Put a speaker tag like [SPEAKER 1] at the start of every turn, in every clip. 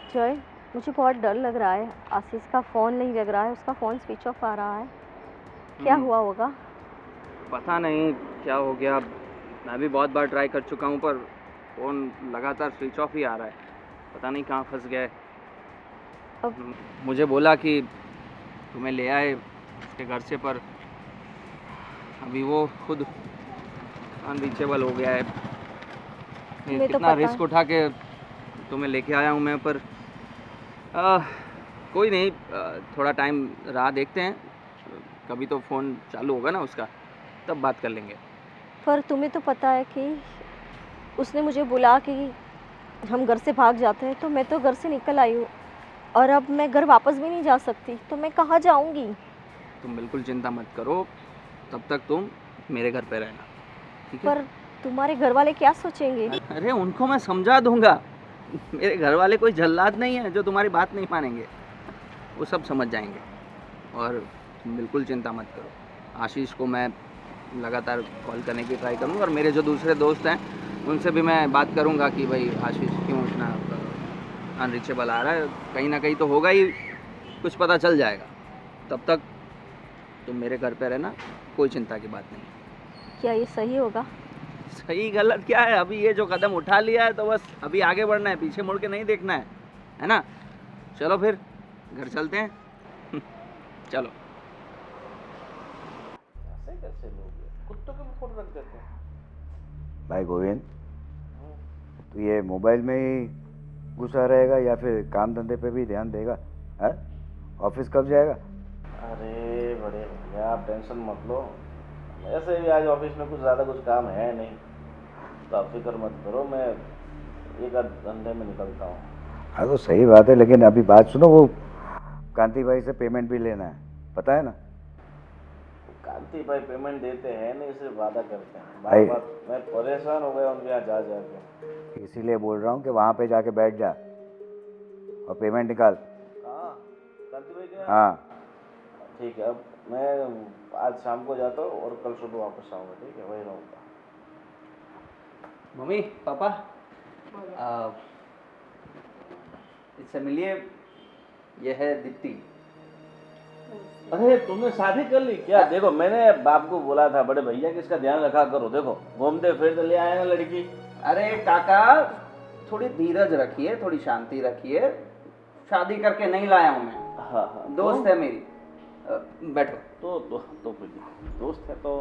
[SPEAKER 1] जय, मुझे बहुत डर लग रहा है। आशीष का फ़ोन नहीं लग रहा है, उसका फ़ोन स्विच ऑफ आ रहा है। क्या हुआ होगा?
[SPEAKER 2] पता नहीं क्या हो गया। मैं भी बहुत बार ट्राई कर चुका हूँ पर फ़ोन लगातार स्विच ऑफ ही आ रहा है। पता नहीं कहाँ फंस गया है।
[SPEAKER 1] अब
[SPEAKER 2] मुझे बोला कि तुम्हें ले आए उसके घर से, पर अभी वो खुद अनरीचेबल हो गया है।
[SPEAKER 1] तुम्हें तो
[SPEAKER 2] कितना
[SPEAKER 1] पता
[SPEAKER 2] रिस्क
[SPEAKER 1] है।
[SPEAKER 2] उठा के तुम्हें लेके आया हूँ मैं, पर आ, कोई नहीं, थोड़ा टाइम राह देखते हैं। कभी तो फ़ोन चालू होगा ना उसका, तब बात कर लेंगे।
[SPEAKER 1] पर तुम्हें तो पता है कि उसने मुझे बुला कि हम घर से भाग जाते हैं, तो मैं तो घर से निकल आई हूँ और अब मैं घर वापस भी नहीं जा सकती, तो मैं कहाँ जाऊँगी?
[SPEAKER 2] तुम बिल्कुल चिंता मत करो, तब तक तुम मेरे घर पे रहना, ठीक है?
[SPEAKER 1] पर तुम्हारे घर वाले क्या सोचेंगे?
[SPEAKER 2] अरे उनको मैं समझा दूंगा। मेरे घर वाले कोई जल्लाद नहीं है जो तुम्हारी बात नहीं मानेंगे। वो सब समझ जाएंगे। और तुम बिल्कुल चिंता मत करो। आशीष को मैं लगातार कॉल करने की ट्राई करूँगा, और मेरे जो दूसरे दोस्त हैं उनसे भी मैं बात करूँगा कि भाई आशीष क्यों इतना अनरीचेबल आ रहा है। कहीं ना कहीं तो होगा ही, कुछ पता चल जाएगा। तब तक तुम मेरे घर पे रहना, कोई चिंता की बात नहीं।
[SPEAKER 1] क्या ये सही होगा?
[SPEAKER 2] सही गलत क्या है? अभी ये जो कदम उठा लिया है तो बस अभी आगे बढ़ना है, पीछे मुड़ के नहीं देखना है ना? चलो फिर घर चलते हैं। चलो।
[SPEAKER 3] ऐसे कैसे लोग हैं? कुत्तों के भी फोन रख देते हैं।
[SPEAKER 4] भाई गोविंद, तो ये मोबाइल में ही घुसा रहेगा या फिर काम धंधे पे भी ध्यान देगा? है? ऑफिस कब जाएगा?
[SPEAKER 3] अरे बड़े भैया, आप टेंशन मत लो। ऐसे भी आज ऑफिस में कुछ ज़्यादा कुछ काम है नहीं, तो आप फिक्र मत करो। मैं एक आध घंटे में निकलता हूँ।
[SPEAKER 4] हाँ तो सही बात है, लेकिन अभी बात सुनो, वो कांति भाई से पेमेंट भी लेना है, पता है ना?
[SPEAKER 3] कांति भाई पेमेंट देते हैं नहीं, सिर्फ वादा करते हैं। बार
[SPEAKER 4] भाई
[SPEAKER 3] बार मैं परेशान हो गया उनके यहाँ जा जाके।
[SPEAKER 4] इसीलिए बोल रहा हूँ कि वहाँ पे जाके बैठ जा और पेमेंट निकाल।
[SPEAKER 3] हाँ, कांति भाई क्या?
[SPEAKER 4] हाँ
[SPEAKER 3] ठीक है, अब मैं आज शाम को जाता हूँ और कल सुबह वापस आऊँगा। ठीक है, वही रहूँगा।
[SPEAKER 2] मम्मी पापा, इससे मिलिए, ये है दीप्ति।
[SPEAKER 3] अरे तुमने शादी कर ली क्या? देखो मैंने बाप को बोला था बड़े भैया कि इसका ध्यान रखा करो। देखो घूमते फिरते ले आए ना लड़की।
[SPEAKER 2] अरे काका, थोड़ी धीरज रखिए, थोड़ी शांति रखिए। शादी करके नहीं लाया हूँ मैं।
[SPEAKER 3] हाँ हाँ,
[SPEAKER 2] दोस्त है मेरी। बैठो।
[SPEAKER 3] तो फिर दोस्त है तो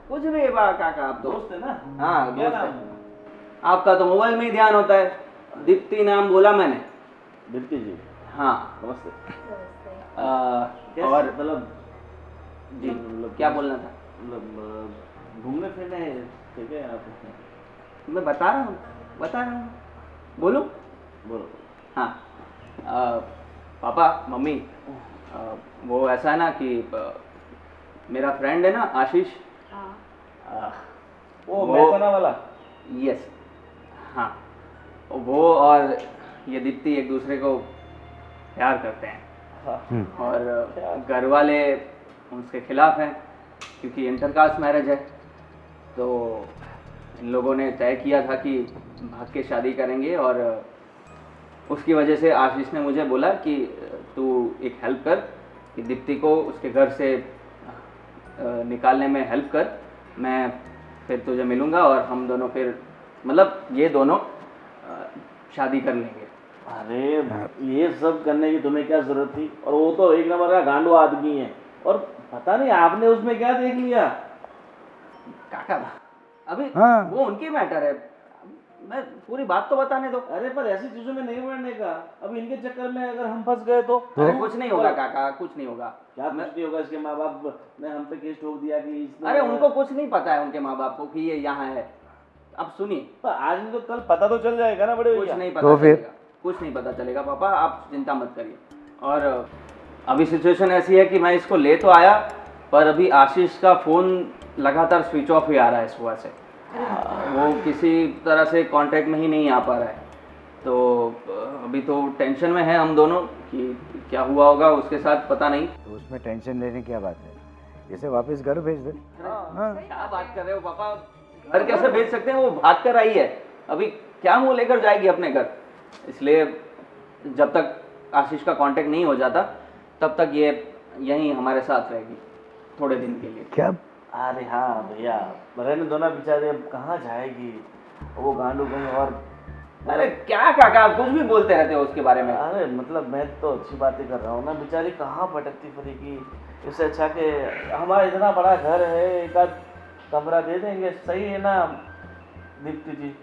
[SPEAKER 2] कुछ भी बा काका, आप
[SPEAKER 3] दोस्त है ना?
[SPEAKER 2] हाँ
[SPEAKER 3] क्या
[SPEAKER 2] दोस्त
[SPEAKER 3] नाम
[SPEAKER 2] है।
[SPEAKER 3] है?
[SPEAKER 2] आपका तो मोबाइल में ही ध्यान होता है। दीप्ति नाम बोला मैंने।
[SPEAKER 3] दीप्ति जी,
[SPEAKER 2] हाँ।
[SPEAKER 3] नमस्ते।
[SPEAKER 2] और
[SPEAKER 3] मतलब
[SPEAKER 2] जी,
[SPEAKER 3] मतलब
[SPEAKER 2] क्या बोलना था?
[SPEAKER 3] मतलब घूमने फिरने ठीक है आप?
[SPEAKER 2] मैं बता रहा हूँ, बोलूँ?
[SPEAKER 3] बोलो।
[SPEAKER 2] हाँ। पापा मम्मी, वो ऐसा है ना कि मेरा फ्रेंड है ना आशीष।
[SPEAKER 3] वो महसाना वाला?
[SPEAKER 2] यस, हाँ। वो और ये दीप्ति एक दूसरे को प्यार करते हैं।
[SPEAKER 3] हाँ।
[SPEAKER 2] और घर वाले उसके खिलाफ हैं, क्योंकि इंटरकास्ट मैरिज है। तो इन लोगों ने तय किया था कि भाग के शादी करेंगे, और उसकी वजह से आशीष ने मुझे बोला कि तू एक हेल्प कर, कि दीप्ति को उसके घर से निकालने में हेल्प कर। मैं फिर तुझे मिलूँगा और हम दोनों फिर, मतलब ये दोनों शादी कर लेंगे।
[SPEAKER 3] अरे ये सब करने की तुम्हें क्या जरूरत थी? और वो तो एक नंबर का गांडू आदमी है, और पता नहीं आपने उसमें क्या देख लिया।
[SPEAKER 2] काका अभी
[SPEAKER 4] हाँ।
[SPEAKER 2] वो उनकी मैटर है, मैं पूरी बात तो बताने दो।
[SPEAKER 3] अरे पर ऐसी चीजों में नहीं बढ़ने का। अब इनके चक्कर में अगर हम फंस गए तो
[SPEAKER 2] अरे कुछ नहीं होगा काका, कुछ नहीं होगा।
[SPEAKER 3] क्या कुछ नहीं होगा? इसके माँ बाप ने हम पे केस ठोक दिया कि इसने।
[SPEAKER 2] अरे उनको कुछ नहीं पता है, उनके माँ बाप को, कि ये यहाँ है। अब सुनिए,
[SPEAKER 3] पर आज नहीं तो कल पता तो चल जाएगा ना बड़े
[SPEAKER 2] कुछ
[SPEAKER 3] भैया।
[SPEAKER 2] नहीं पता
[SPEAKER 4] तो फिर?
[SPEAKER 2] चलेगा, कुछ नहीं पता चलेगा पापा, आप चिंता मत करिए। और अभी सिचुएशन ऐसी है कि मैं इसको ले तो आया, पर अभी आशीष का फ़ोन लगातार स्विच ऑफ ही आ रहा है सुबह से। वो किसी तरह से कांटेक्ट में ही नहीं आ पा रहा है। तो अभी तो टेंशन में है हम दोनों कि क्या हुआ होगा उसके साथ, पता नहीं।
[SPEAKER 4] तो उसमें टेंशन लेने की क्या बात है? इसे वापस घर भेज दे। हाँ।
[SPEAKER 2] क्या बात कर रहे हो पापा? घर कैसे भेज सकते हैं? वो भाग कर आई है, अभी क्या मुंह लेकर जाएगी अपने घर? इसलिए जब तक आशीष का कांटेक्ट नहीं हो जाता तब तक ये यहीं हमारे साथ रहेगी थोड़े दिन के लिए।
[SPEAKER 4] क्या?
[SPEAKER 3] अरे हाँ भैया, रहने दो ना बेचारे, अब कहाँ जाएगी वो गांडू कहीं और।
[SPEAKER 2] अरे क्या काका, आप कुछ भी बोलते रहते हो उसके बारे में।
[SPEAKER 3] अरे मतलब मैं तो अच्छी बातें कर रहा हूँ ना, बेचारी कहाँ भटकती फिरेगी। इससे अच्छा कि हमारा इतना बड़ा घर है, एक आध कमरा दे देंगे, सही है ना दीप्ति जी?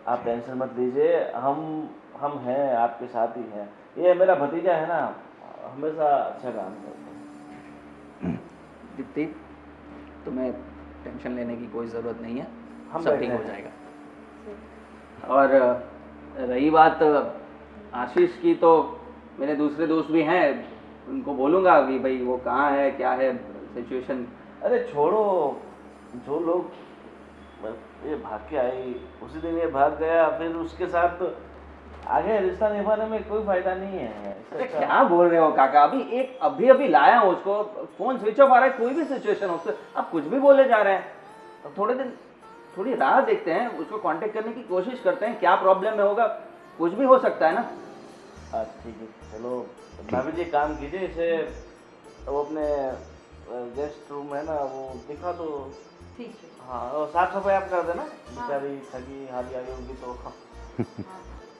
[SPEAKER 3] आप टेंशन मत लीजिए, हम हैं, आपके साथ ही हैं। ये मेरा भतीजा है ना, हमेशा अच्छा काम करता है।
[SPEAKER 2] दीप्ति, तुम्हें टेंशन लेने की कोई ज़रूरत नहीं है,
[SPEAKER 3] हम
[SPEAKER 2] सब ठीक
[SPEAKER 3] बैठे
[SPEAKER 2] हो
[SPEAKER 3] हैं।
[SPEAKER 2] जाएगा। और रही बात आशीष की, तो मेरे दूसरे दोस्त भी हैं, उनको बोलूँगा कि भाई वो कहाँ है, क्या है सिचुएशन।
[SPEAKER 3] अरे छोड़ो, जो लोग ये भाग के आई उसी दिन ये भाग गया, फिर उसके साथ आगे रिश्ता निभाने में कोई फायदा नहीं है। इससे
[SPEAKER 2] अरे
[SPEAKER 3] अच्छा-
[SPEAKER 2] क्या बोल रहे हो काका, अभी लाया हूँ उसको, फोन स्विच ऑफ आ रहा है, कोई भी सिचुएशन हो, आप कुछ भी बोले जा रहे हैं। अब थोड़े दिन थोड़ी राह देखते हैं, उसको कांटेक्ट करने की कोशिश करते हैं, क्या प्रॉब्लम में होगा, कुछ भी हो सकता है ना।
[SPEAKER 3] ठीक है, चलो भाभी जी काम कीजिए, इसे वो अपने गेस्ट रूम है ना वो दिखा दो।
[SPEAKER 5] ठीक है।
[SPEAKER 3] हाँ, और साफ सफाई आप कर देना, बेचारी थकी हारी आई होगी तो।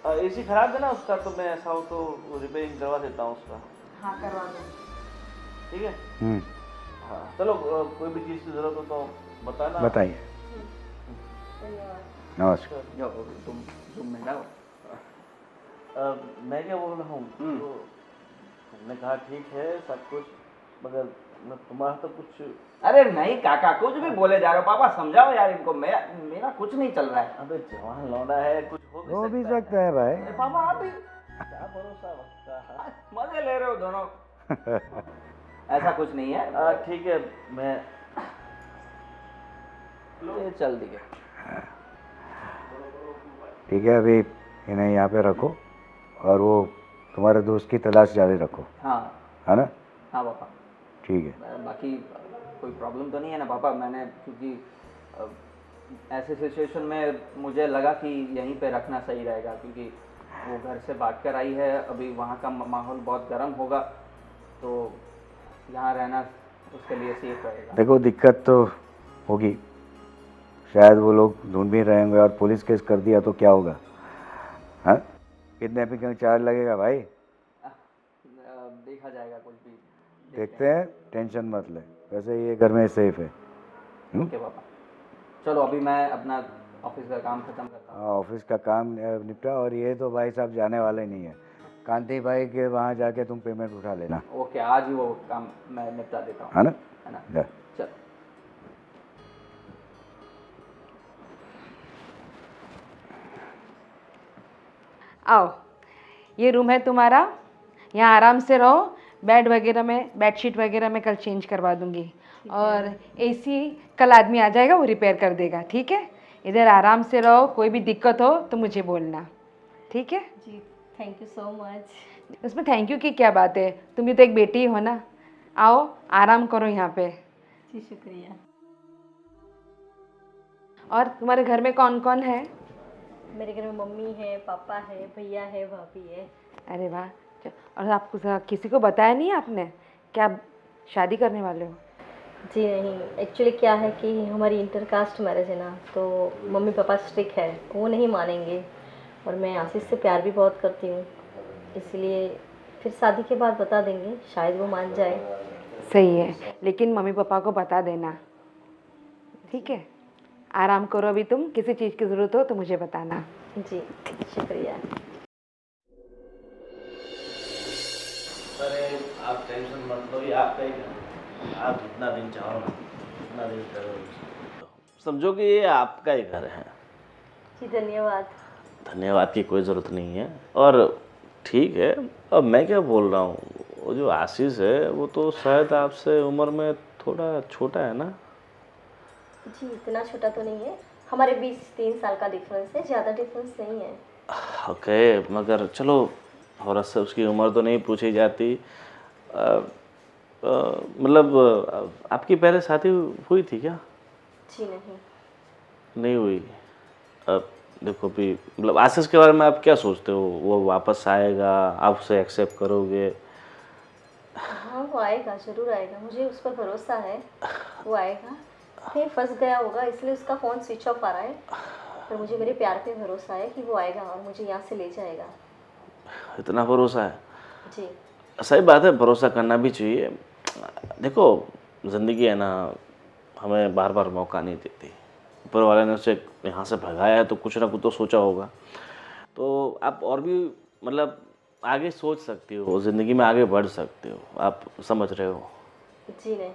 [SPEAKER 3] एसी खराब है ना उसका, तो मैं ऐसा हो तो रिपेयरिंग करवा देता हूँ उसका।
[SPEAKER 5] हाँ करवा दो।
[SPEAKER 3] ठीक है। हाँ चलो, कोई भी चीज़ की ज़रूरत हो तो बताना।
[SPEAKER 4] बताइए। नमस्कार।
[SPEAKER 2] जाओ तुम रूम में जाओ।
[SPEAKER 3] मैं क्या बोल रहा हूँ, तो हमने कहा ठीक है सब कुछ, मगर तुम्हारा तो कुछ।
[SPEAKER 2] अरे नहीं काका, कुछ भी बोले जा रहे हो, पापा समझाओ यार इनको, मेरा कुछ नहीं चल रहा है।
[SPEAKER 3] अबे जवान लौंडा है, कुछ
[SPEAKER 4] हो भी सकता है भाई।
[SPEAKER 2] अरे पापा आप भी
[SPEAKER 3] क्या भरोसा वक्त का।
[SPEAKER 2] मजे ले रहे हो दोनों। ऐसा कुछ नहीं है।
[SPEAKER 3] ठीक है, मैं
[SPEAKER 2] ये चल दिए।
[SPEAKER 4] ठीक है, अभी इन्हें यहाँ पे रखो और वो तुम्हारे दोस्त की तलाश जारी रखो,
[SPEAKER 2] हाँ
[SPEAKER 4] है ना?
[SPEAKER 2] हाँ पापा।
[SPEAKER 4] ठीक है।
[SPEAKER 2] बाकी कोई प्रॉब्लम तो नहीं है ना पापा? मैंने क्योंकि ऐसे सिचुएशन में मुझे लगा कि यहीं पे रखना सही रहेगा, क्योंकि वो घर से भाग कर आई है, अभी वहाँ का माहौल बहुत गर्म होगा, तो यहाँ रहना उसके लिए सेफ रहेगा।
[SPEAKER 4] देखो दिक्कत तो होगी, शायद वो लोग ढूंढ भी रहे होंगे और पुलिस केस कर दिया तो क्या होगा? हाँ, किडनैपिंग का चार्ज लगेगा भाई।
[SPEAKER 2] देखा जाएगा, कुछ भी
[SPEAKER 4] देखते हैं, टेंशन मत ले, वैसे ये घर में सेफ है।
[SPEAKER 2] ओके पापा, चलो अभी मैं अपना ऑफिस का काम खत्म करता हूँ।
[SPEAKER 4] हाँ, ऑफिस का काम निपटा, और ये तो भाई साहब जाने वाले नहीं है, कांति भाई के वहाँ जाके तुम पेमेंट उठा लेना,
[SPEAKER 2] ओके, आज ही वो काम मैं निपटा देता हूँ,
[SPEAKER 4] है ना?
[SPEAKER 2] है ना?
[SPEAKER 4] जा।
[SPEAKER 2] चल।
[SPEAKER 5] आओ, ये रूम है तुम्हारा, यहाँ आराम से रहो। बेड वगैरह में, बेडशीट वगैरह मैं कल चेंज करवा दूँगी, और एसी कल आदमी आ जाएगा, वो रिपेयर कर देगा। ठीक है, इधर आराम से रहो, कोई भी दिक्कत हो तो मुझे बोलना, ठीक है?
[SPEAKER 1] जी, थैंक यू सो मच।
[SPEAKER 5] उसमें थैंक यू की क्या बात है, तुम भी तो एक बेटी हो ना। आओ आराम करो यहाँ पे।
[SPEAKER 1] जी शुक्रिया।
[SPEAKER 5] और तुम्हारे घर में कौन कौन है?
[SPEAKER 1] मेरे घर में मम्मी है, पापा है, भैया है, भाभी है।
[SPEAKER 5] अरे वाह। और आपको किसी को बताया नहीं आपने क्या आप शादी करने वाले हो?
[SPEAKER 1] जी नहीं, एक्चुअली क्या है कि हमारी इंटरकास्ट मैरिज है ना, तो मम्मी पापा स्ट्रिक्ट है, वो नहीं मानेंगे, और मैं आशीष से प्यार भी बहुत करती हूँ, इसलिए फिर शादी के बाद बता देंगे, शायद वो मान जाए।
[SPEAKER 5] सही है, लेकिन मम्मी पापा को बता देना, ठीक है? आराम करो अभी, तुम किसी चीज़ की ज़रूरत हो तो मुझे बताना।
[SPEAKER 1] जी शुक्रिया।
[SPEAKER 3] अरे आप टेंशन मत लो, ये आपका ही घर है, आप जितना दिन चाहो ना उतना दिन करो, समझो कि ये आपका ही घर है।
[SPEAKER 1] जी धन्यवाद।
[SPEAKER 3] धन्यवाद की कोई ज़रूरत नहीं है। और ठीक है, अब मैं क्या बोल रहा हूँ, वो जो आशीष है वो तो शायद आपसे उम्र में थोड़ा छोटा है ना?
[SPEAKER 1] जी इतना छोटा तो नहीं है, हमारे बीच 3 साल का डिफरेंस है, ज़्यादा डिफरेंस नहीं है।
[SPEAKER 3] ओके, मगर चलो औरत से उसकी उम्र तो नहीं पूछी जाती। मतलब आपकी पहले शादी हुई थी क्या?
[SPEAKER 1] जी नहीं।
[SPEAKER 3] नहीं हुई। देखो अभी मतलब आशीष के बारे में आप क्या सोचते हो? वो वापस आएगा, आप उसे एक्सेप्ट करोगे?
[SPEAKER 1] हाँ वो आएगा, ज़रूर आएगा, मुझे उस पर भरोसा है। वो आएगा, कहीं फंस गया होगा इसलिए उसका फ़ोन स्विच ऑफ आ रहा है, पर मुझे मेरे प्यार पे भरोसा है कि वो आएगा और मुझे यहाँ से ले जाएगा।
[SPEAKER 3] इतना भरोसा है?
[SPEAKER 1] जी।
[SPEAKER 3] सही बात है, भरोसा करना भी चाहिए। देखो ज़िंदगी है ना, हमें बार बार मौका नहीं देती। ऊपर वाले ने उसे यहाँ से भगाया है तो कुछ ना कुछ तो सोचा होगा। तो आप और भी मतलब आगे सोच सकती हो, ज़िंदगी में आगे बढ़ सकते हो। आप समझ रहे हो?
[SPEAKER 1] जी नहीं,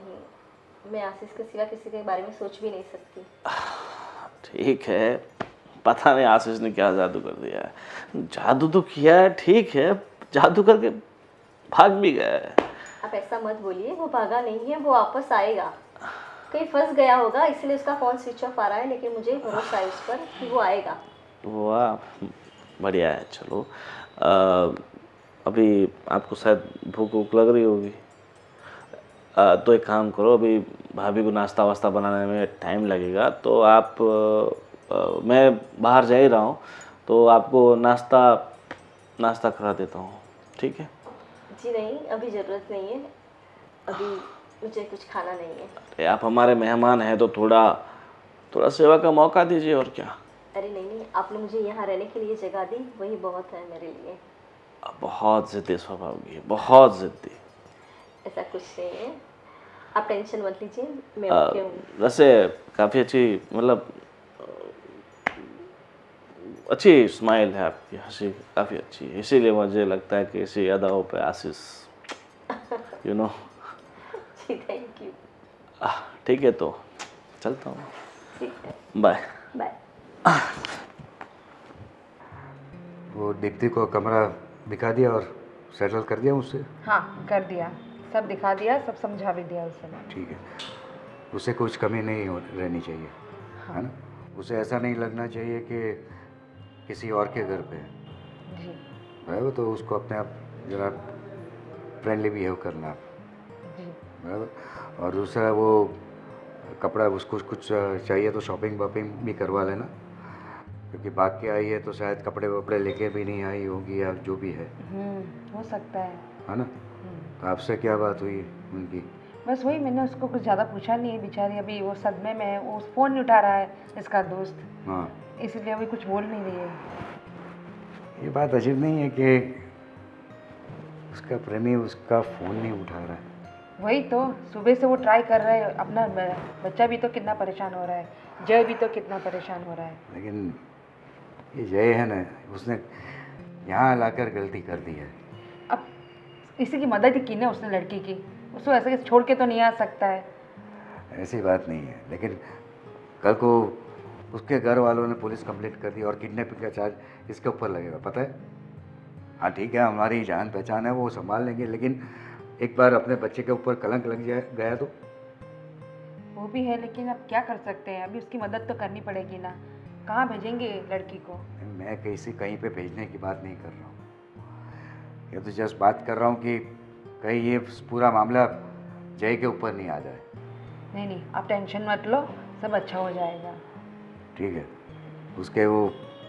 [SPEAKER 1] मैं आशीष के सिवा किसी के बारे में सोच भी नहीं सकती।
[SPEAKER 3] ठीक है, पता नहीं आशीष ने क्या जादू कर दिया है। जादू तो किया है, ठीक है, जादू करके भाग भी गया है।
[SPEAKER 1] आप ऐसा मत बोलिए, वो भागा नहीं है, वो वापस आएगा। कहीं फंस गया होगा इसलिए उसका फ़ोन स्विच ऑफ आ रहा है, लेकिन मुझे भरोसा है उस पर कि वो आएगा।
[SPEAKER 3] वाह, बढ़िया है। चलो अभी आपको शायद भूख वूख लग रही होगी, तो एक काम करो, अभी भाभी को नाश्ता वास्ता बनाने में टाइम लगेगा, तो आप मैं बाहर जा ही रहा हूँ, तो आपको नाश्ता करा देता हूँ, ठीक है?
[SPEAKER 1] जी नहीं, अभी ज़रूरत नहीं है, अभी मुझे कुछ खाना नहीं है।
[SPEAKER 3] अरे आप हमारे मेहमान हैं तो थोड़ा सेवा का मौका दीजिए, और क्या।
[SPEAKER 1] अरे नहीं नहीं, आपने मुझे यहाँ रहने के लिए जगह दी, वही बहुत है मेरे लिए।
[SPEAKER 3] बहुत ज़िद्दी स्वभाव की है, बहुत ज़िद्दी।
[SPEAKER 1] ऐसा कुछ नहीं है, आप टेंशन मत लीजिए, मैं ओके हूँ।
[SPEAKER 3] वैसे काफ़ी अच्छी मतलब अच्छी स्माइल है आपकी, हंसी काफ़ी अच्छी है, इसीलिए मुझे लगता है कि इसी अदाओं पे आशीष यू नो।
[SPEAKER 1] जी थैंक यू।
[SPEAKER 3] ठीक है, तो चलता हूँ,
[SPEAKER 1] ठीक है,
[SPEAKER 3] बाय।
[SPEAKER 1] बाय।
[SPEAKER 4] वो दीप्ति को कमरा दिखा दिया और सेटल कर दिया मुझसे?
[SPEAKER 5] हाँ कर दिया, सब दिखा दिया, सब समझा भी दिया उसे।
[SPEAKER 4] ठीक है, उसे कुछ कमी नहीं रहनी चाहिए, है ना? उसे ऐसा नहीं लगना चाहिए कि किसी और के घर पे है।
[SPEAKER 5] जी
[SPEAKER 4] बराबर, तो उसको अपने आप ज़रा फ्रेंडली बिहेव करना आप,
[SPEAKER 5] जी।
[SPEAKER 4] बराबर। और दूसरा वो कपड़ा उसको कुछ चाहिए तो शॉपिंग वॉपिंग भी करवा लेना, क्योंकि भाग के आई है तो शायद कपड़े वपड़े लेके भी नहीं आई होगी या जो भी है
[SPEAKER 5] हो सकता है
[SPEAKER 4] ना? तो आपसे क्या बात हुई उनकी?
[SPEAKER 5] बस वही, मैंने उसको कुछ ज़्यादा पूछा नहीं है, बेचारी अभी वो सदमे में है, वो फ़ोन नहीं उठा रहा है इसका दोस्त,
[SPEAKER 4] हाँ,
[SPEAKER 5] इसलिए अभी कुछ बोल नहीं रही है।
[SPEAKER 4] ये बात अजीब नहीं है कि उसका प्रेमी उसका फ़ोन नहीं उठा रहा है?
[SPEAKER 5] वही तो, सुबह से वो ट्राई कर रहा है, अपना बच्चा भी तो कितना परेशान हो रहा है, जय भी तो कितना परेशान हो रहा है।
[SPEAKER 4] लेकिन ये जय है ना, उसने यहाँ लाकर गलती कर दी है।
[SPEAKER 5] अब इसी की मदद ही की ना उसने लड़की की, उसको ऐसे छोड़ के तो नहीं आ सकता है।
[SPEAKER 4] ऐसी बात नहीं है, लेकिन कल को उसके घर वालों ने पुलिस कंप्लेंट कर दी और किडनैपिंग का चार्ज इसके ऊपर लगेगा, पता है? हाँ ठीक है, हमारी जान पहचान है, वो संभाल लेंगे, लेकिन एक बार अपने बच्चे के ऊपर कलंक लग गया तो?
[SPEAKER 5] वो भी है, लेकिन अब क्या कर सकते हैं, अभी उसकी मदद तो करनी पड़ेगी ना, कहाँ भेजेंगे लड़की को?
[SPEAKER 4] मैं कहीं पे भेजने की बात नहीं कर रहा हूँ, ये तो जस्ट बात कर रहा हूँ कि कहीं ये पूरा मामला जय के ऊपर नहीं आ जाए।
[SPEAKER 5] नहीं नहीं, आप टेंशन मत लो, सब अच्छा हो जाएगा।
[SPEAKER 4] ठीक है, उसके वो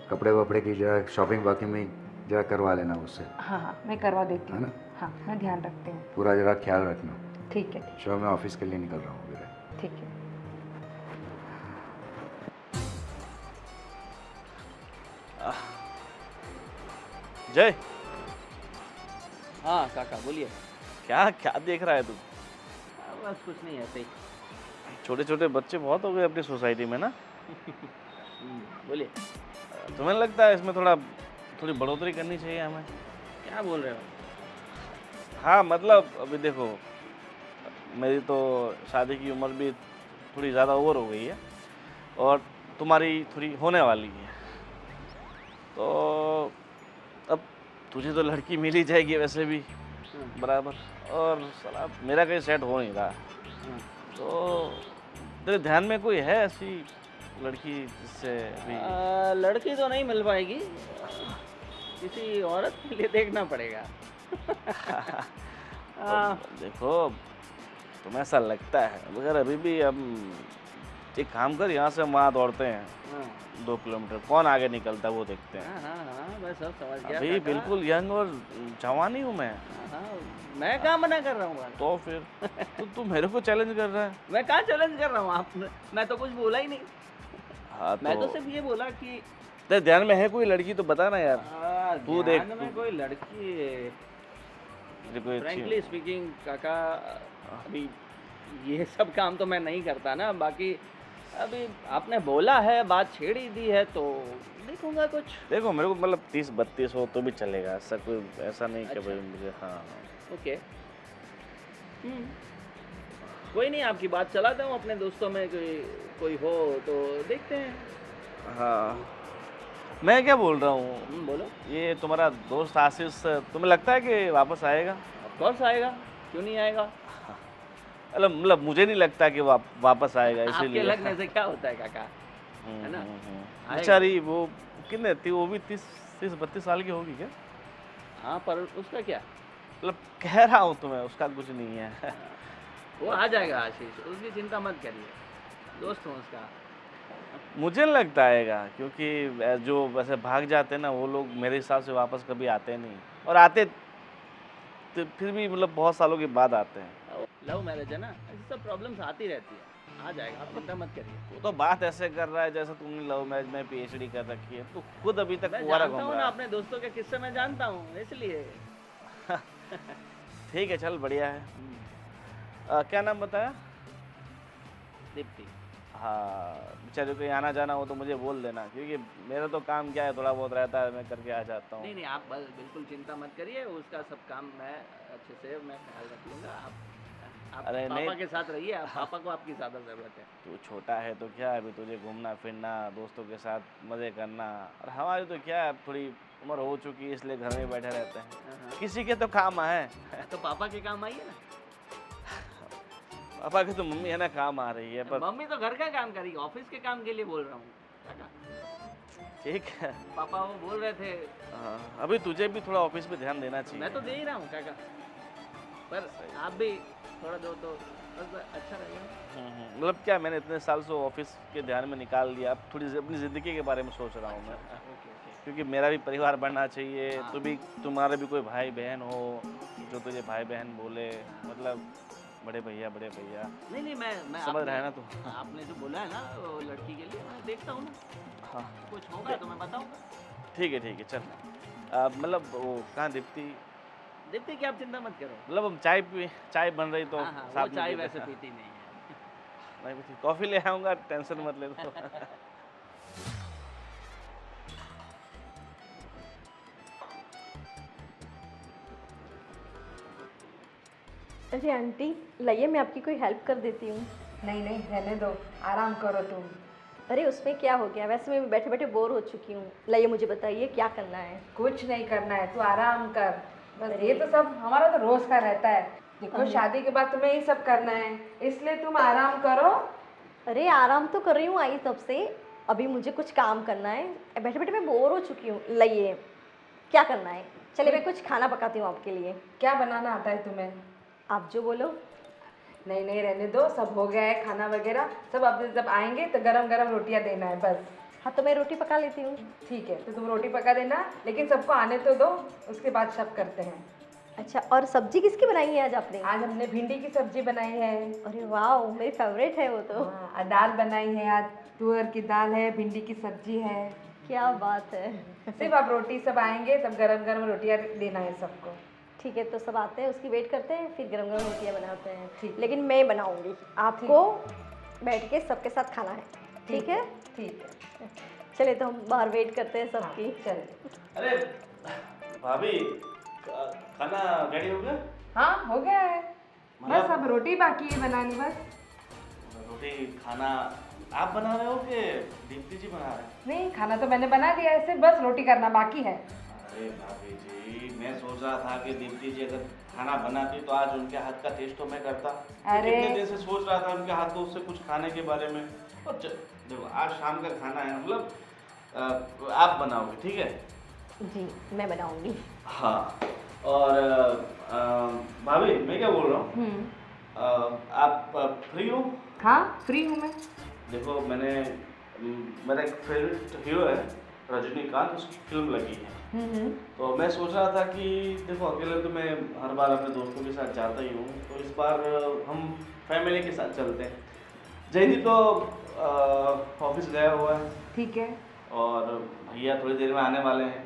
[SPEAKER 4] कपड़े वपड़े की जरा शॉपिंग वॉकिंग में जरा करवा लेना उससे।
[SPEAKER 5] हाँ हाँ, मैं करवा देती
[SPEAKER 4] है
[SPEAKER 5] हूँ।
[SPEAKER 4] ना?
[SPEAKER 5] हाँ, मैं ध्यान रखती हूँ।
[SPEAKER 4] पूरा जरा ख्याल रखना।
[SPEAKER 5] ठीक है
[SPEAKER 4] शो मैं ऑफिस के लिए निकल रहा हूँ मेरे।
[SPEAKER 5] ठीक है।
[SPEAKER 3] जय,
[SPEAKER 2] हाँ काका बोलिए।
[SPEAKER 3] क्या क्या देख रहा है तू?
[SPEAKER 2] बस कुछ नहीं, ऐसे ही।
[SPEAKER 3] छोटे छोटे बच्चे बहुत हो गए अपनी सोसाइटी में ना।
[SPEAKER 2] बोलिए।
[SPEAKER 3] तुम्हें लगता है इसमें थोड़ी बढ़ोतरी करनी चाहिए हमें?
[SPEAKER 2] क्या बोल रहे हो?
[SPEAKER 3] हाँ मतलब अभी देखो, मेरी तो शादी की उम्र भी थोड़ी ज़्यादा ओवर हो गई है और तुम्हारी थोड़ी होने वाली है, तो अब तुझे तो लड़की मिल ही जाएगी वैसे भी बराबर, और साला मेरा कहीं सेट हो नहीं रहा, तो तेरे ध्यान में कोई है ऐसी लड़की जिससे भी?
[SPEAKER 2] लड़की तो नहीं मिल पाएगी, किसी औरत के लिए देखना पड़ेगा।
[SPEAKER 3] देखो तुम्हें ऐसा लगता है, मगर अभी भी हम एक काम कर, यहाँ से वहाँ दौड़ते हैं
[SPEAKER 2] हाँ
[SPEAKER 3] 2 किलोमीटर, कौन आगे निकलता है वो देखते हैं।
[SPEAKER 2] हाँ मैं सब समझ गया
[SPEAKER 3] अभी
[SPEAKER 2] काका।
[SPEAKER 3] बिल्कुल यंग और जवान ही हूँ मैं।
[SPEAKER 2] हाँ मैं कहाँ मना कर रहा हूँ
[SPEAKER 3] तो फिर तू मेरे को चैलेंज कर रहा है।
[SPEAKER 2] मैं कहाँ चैलेंज कर रहा हूँ आपने, मैं तो कुछ बोला ही नहीं।
[SPEAKER 3] हाँ
[SPEAKER 2] मैं तो सिर्फ ये बोला कि
[SPEAKER 3] तेरे ध्यान में है कोई लड़की तो बता ना यार। तू देख,
[SPEAKER 2] ध्यान में कोई लड़की
[SPEAKER 3] तेरे कोई अच्छी
[SPEAKER 2] फ्रैंकली स्पीकिंग काका, अभी ये सब काम तो मैं नहीं करता ना। बाकी अभी आपने बोला है, बात छेड़ ही दी है तो देखूंगा कुछ।
[SPEAKER 3] देखो मेरे को मतलब 30-32 हो तो भी चलेगा, ऐसा कोई ऐसा नहीं कि
[SPEAKER 2] अच्छा।
[SPEAKER 3] भाई मुझे। हाँ
[SPEAKER 2] ओके कोई नहीं, आपकी बात चलाता हूँ अपने दोस्तों में, कोई हो तो देखते हैं।
[SPEAKER 3] हाँ। मैं क्या बोल रहा हूँ,
[SPEAKER 2] बोलो।
[SPEAKER 3] ये तुम्हारा दोस्त आशीष तुम्हें लगता है कि वापस आएगा?
[SPEAKER 2] ऑफ कोर्स आएगा, क्यों नहीं आएगा।
[SPEAKER 3] मतलब मुझे नहीं लगता कि वापस आएगा,
[SPEAKER 2] आपके
[SPEAKER 3] इसीलिए।
[SPEAKER 2] लगने से क्या होता है काका, है ना। आएगा।
[SPEAKER 3] बेचारी वो कितने थी, वो भी 30-32 साल की होगी क्या?
[SPEAKER 2] हाँ पर उसका क्या,
[SPEAKER 3] मतलब कह रहा हूँ तुम्हें, उसका कुछ नहीं है।
[SPEAKER 2] वो आ जाएगा आशीष, उसकी चिंता मत करिए, दोस्त हूँ उसका।
[SPEAKER 3] मुझे नहीं लगता आएगा, क्योंकि जो वैसे भाग जाते हैं ना वो लोग मेरे हिसाब से वापस कभी आते नहीं, और आते तो फिर भी मतलब बहुत सालों के बाद आते हैं।
[SPEAKER 2] लव मैरिज है ना, ऐसी सब प्रॉब्लम्स आती रहती है, आ जाएगा, आप चिंता मत करिए।
[SPEAKER 3] वो तो बात ऐसे कर रहा है जैसे तुमने लव मैरिज में PhD कर रखी है, तो खुद अभी तक
[SPEAKER 2] मैं
[SPEAKER 3] कुंवारा
[SPEAKER 2] जानता
[SPEAKER 3] घूम
[SPEAKER 2] हूँ ना,
[SPEAKER 3] रहा है।
[SPEAKER 2] अपने दोस्तों के किस्से में जानता हूँ, इसलिए।
[SPEAKER 3] ठीक है चल, बढ़िया है। क्या नाम बताया?
[SPEAKER 2] दीप्ति।
[SPEAKER 3] हाँ, बेचारे को आना जाना हो तो मुझे बोल देना, क्योंकि मेरा तो काम क्या है, थोड़ा बहुत रहता है, मैं करके आ जाता हूँ।
[SPEAKER 2] नहीं आप बस बिल्कुल चिंता मत करिए, उसका सब काम मैं अच्छे से मैं ख्याल रख लूँगा। आप
[SPEAKER 3] अरे
[SPEAKER 2] पापा
[SPEAKER 3] नहीं।
[SPEAKER 2] के साथ रहिए, आप पापा को आपकी ज़्यादा ज़रूरत है।
[SPEAKER 3] तू छोटा है तो क्या, अभी तुझे घूमना फिरना, दोस्तों के साथ मज़े करना, और हमारी तो क्या है, थोड़ी उम्र हो चुकी है, इसलिए घर में बैठे रहते हैं। किसी के तो काम है।
[SPEAKER 2] तो पापा के काम आइए ना।
[SPEAKER 3] पापा की तो मम्मी है ना काम आ रही है, पर
[SPEAKER 2] मम्मी तो घर का काम करेगी, ऑफिस के काम के लिए बोल रहा हूँ काका।
[SPEAKER 3] ठीक है।
[SPEAKER 2] पापा वो बोल रहे थे।
[SPEAKER 3] अभी तुझे भी थोड़ा ऑफिस पे ध्यान देना चाहिए।
[SPEAKER 2] मैं तो दे ही रहा हूँ काका, पर आप भी थोड़ा दो तो बस अच्छा रहेगा।
[SPEAKER 3] मतलब क्या, मैंने इतने साल से ऑफिस के ध्यान में निकाल लिया, अब थोड़ी अपनी ज़िंदगी के बारे में सोच रहा हूँ मैं। क्योंकि मेरा भी परिवार बढ़ना चाहिए,
[SPEAKER 2] हाँ।
[SPEAKER 3] तुम्हारा भी कोई भाई बहन हो जो तुझे भाई बहन बोले, मतलब बड़े भैया।
[SPEAKER 2] नहीं मैं
[SPEAKER 3] समझ रहा है ना तू?
[SPEAKER 2] आपने जो बोला है ना वो लड़की के लिए, मैं देखता हूँ ना,
[SPEAKER 3] हाँ
[SPEAKER 2] कुछ होगा तो मैं बताऊँगा।
[SPEAKER 3] ठीक है चल। मतलब वो कहाँ
[SPEAKER 2] दीप्ति की आप चिंता मत करो।
[SPEAKER 3] मतलब हम चाय बन रही तो
[SPEAKER 2] हाँ वो
[SPEAKER 3] साथ में
[SPEAKER 2] चाय
[SPEAKER 3] पीते।
[SPEAKER 2] वैसे पीती नहीं है।
[SPEAKER 3] नहीं पीती, कॉफ़ी ले आऊँगा, टेंशन मत ले तो।
[SPEAKER 1] अरे आंटी लाइए, मैं आपकी कोई हेल्प कर देती हूँ।
[SPEAKER 5] नहीं रहने दो, आराम करो तुम।
[SPEAKER 1] अरे उसमें क्या हो गया, वैसे मैं बैठे बैठे बोर हो चुकी हूँ। लाइए मुझे बताइए क्या करना है।
[SPEAKER 5] कुछ नहीं करना है, तू आराम कर बस। ये तो सब हमारा तो रोज का रहता है। देखो शादी के बाद तुम्हें ये सब करना है, इसलिए तुम आराम करो।
[SPEAKER 1] अरे आराम तो कर रही हूँ आई तब से, अभी मुझे कुछ काम करना है, बैठे बैठे मैं बोर हो चुकी हूँ। लाइए क्या करना है, चलिए मैं कुछ खाना पकाती हूँ आपके लिए।
[SPEAKER 5] क्या बनाना आता है तुम्हें?
[SPEAKER 1] आप जो बोलो।
[SPEAKER 5] नहीं रहने दो, सब हो गया है खाना वगैरह सब। अब जब आएंगे तो गरम गरम रोटियां देना है बस।
[SPEAKER 1] हाँ तो मैं रोटी पका लेती हूँ।
[SPEAKER 5] ठीक है, तो तुम रोटी पका देना, लेकिन सबको आने तो दो, उसके बाद सब करते हैं।
[SPEAKER 1] अच्छा, और सब्जी किसकी बनाई है आज आपने?
[SPEAKER 5] आज हमने भिंडी की सब्जी बनाई है।
[SPEAKER 1] अरे वाह, मेरी फेवरेट है वो तो।
[SPEAKER 5] हाँ, और दाल बनाई है आज, तुअर की दाल है, भिंडी की सब्जी है।
[SPEAKER 1] क्या बात है।
[SPEAKER 5] सिर्फ आप रोटी, सब आएंगे तब गरम गरम रोटियां देना है सबको।
[SPEAKER 1] ठीक है, तो सब आते हैं, उसकी वेट करते हैं, फिर गरम गरम रोटियाँ बनाते हैं।
[SPEAKER 5] ठीक।
[SPEAKER 1] लेकिन मैं बनाऊंगी, आपको बैठ के सबके साथ खाना है। ठीक है।
[SPEAKER 5] ठीक है,
[SPEAKER 1] चलिए तो हम बाहर वेट करते हैं सबकी।
[SPEAKER 5] हाँ, चलिए।
[SPEAKER 3] अरे भाभी, खाना रेडी हो गया?
[SPEAKER 5] हाँ हो गया है,
[SPEAKER 3] मतलब-
[SPEAKER 5] बस अब रोटी बाकी है बनानी बस।
[SPEAKER 3] रोटी खाना आप बना रहे हो कि दीप्ति जी बना रहे हैं?
[SPEAKER 5] नहीं, खाना तो मैंने बना दिया है, सिर्फ बस रोटी करना बाकी है।
[SPEAKER 3] अरे भाभी जी, मैं सोच रहा था कि दीप्ति जी अगर खाना बनाती तो आज उनके हाथ का टेस्ट तो मैं करता।
[SPEAKER 5] अरे-
[SPEAKER 3] कितने देर से सोच रहा था उनके हाथों से कुछ खाने के बारे में। और देखो आज शाम का खाना है, मतलब आप बनाओगे, ठीक है?
[SPEAKER 1] जी मैं बनाऊंगी।
[SPEAKER 3] हाँ, और भाभी मैं क्या बोल रहा हूँ, आप फ्री हो?
[SPEAKER 5] हाँ फ्री हूँ मैं।
[SPEAKER 3] देखो मैंने मेरा एक फेवरेट हीरो है रजनीकांत, उसकी फिल्म लगी है। तो मैं सोच रहा था कि देखो अकेले तो मैं हर बार अपने दोस्तों के साथ जाता ही हूँ, तो इस बार हम फैमिली के साथ चलते हैं। जयदीप तो ऑफिस गया हुआ है
[SPEAKER 5] ठीक है,
[SPEAKER 3] और भैया थोड़ी देर में आने वाले हैं।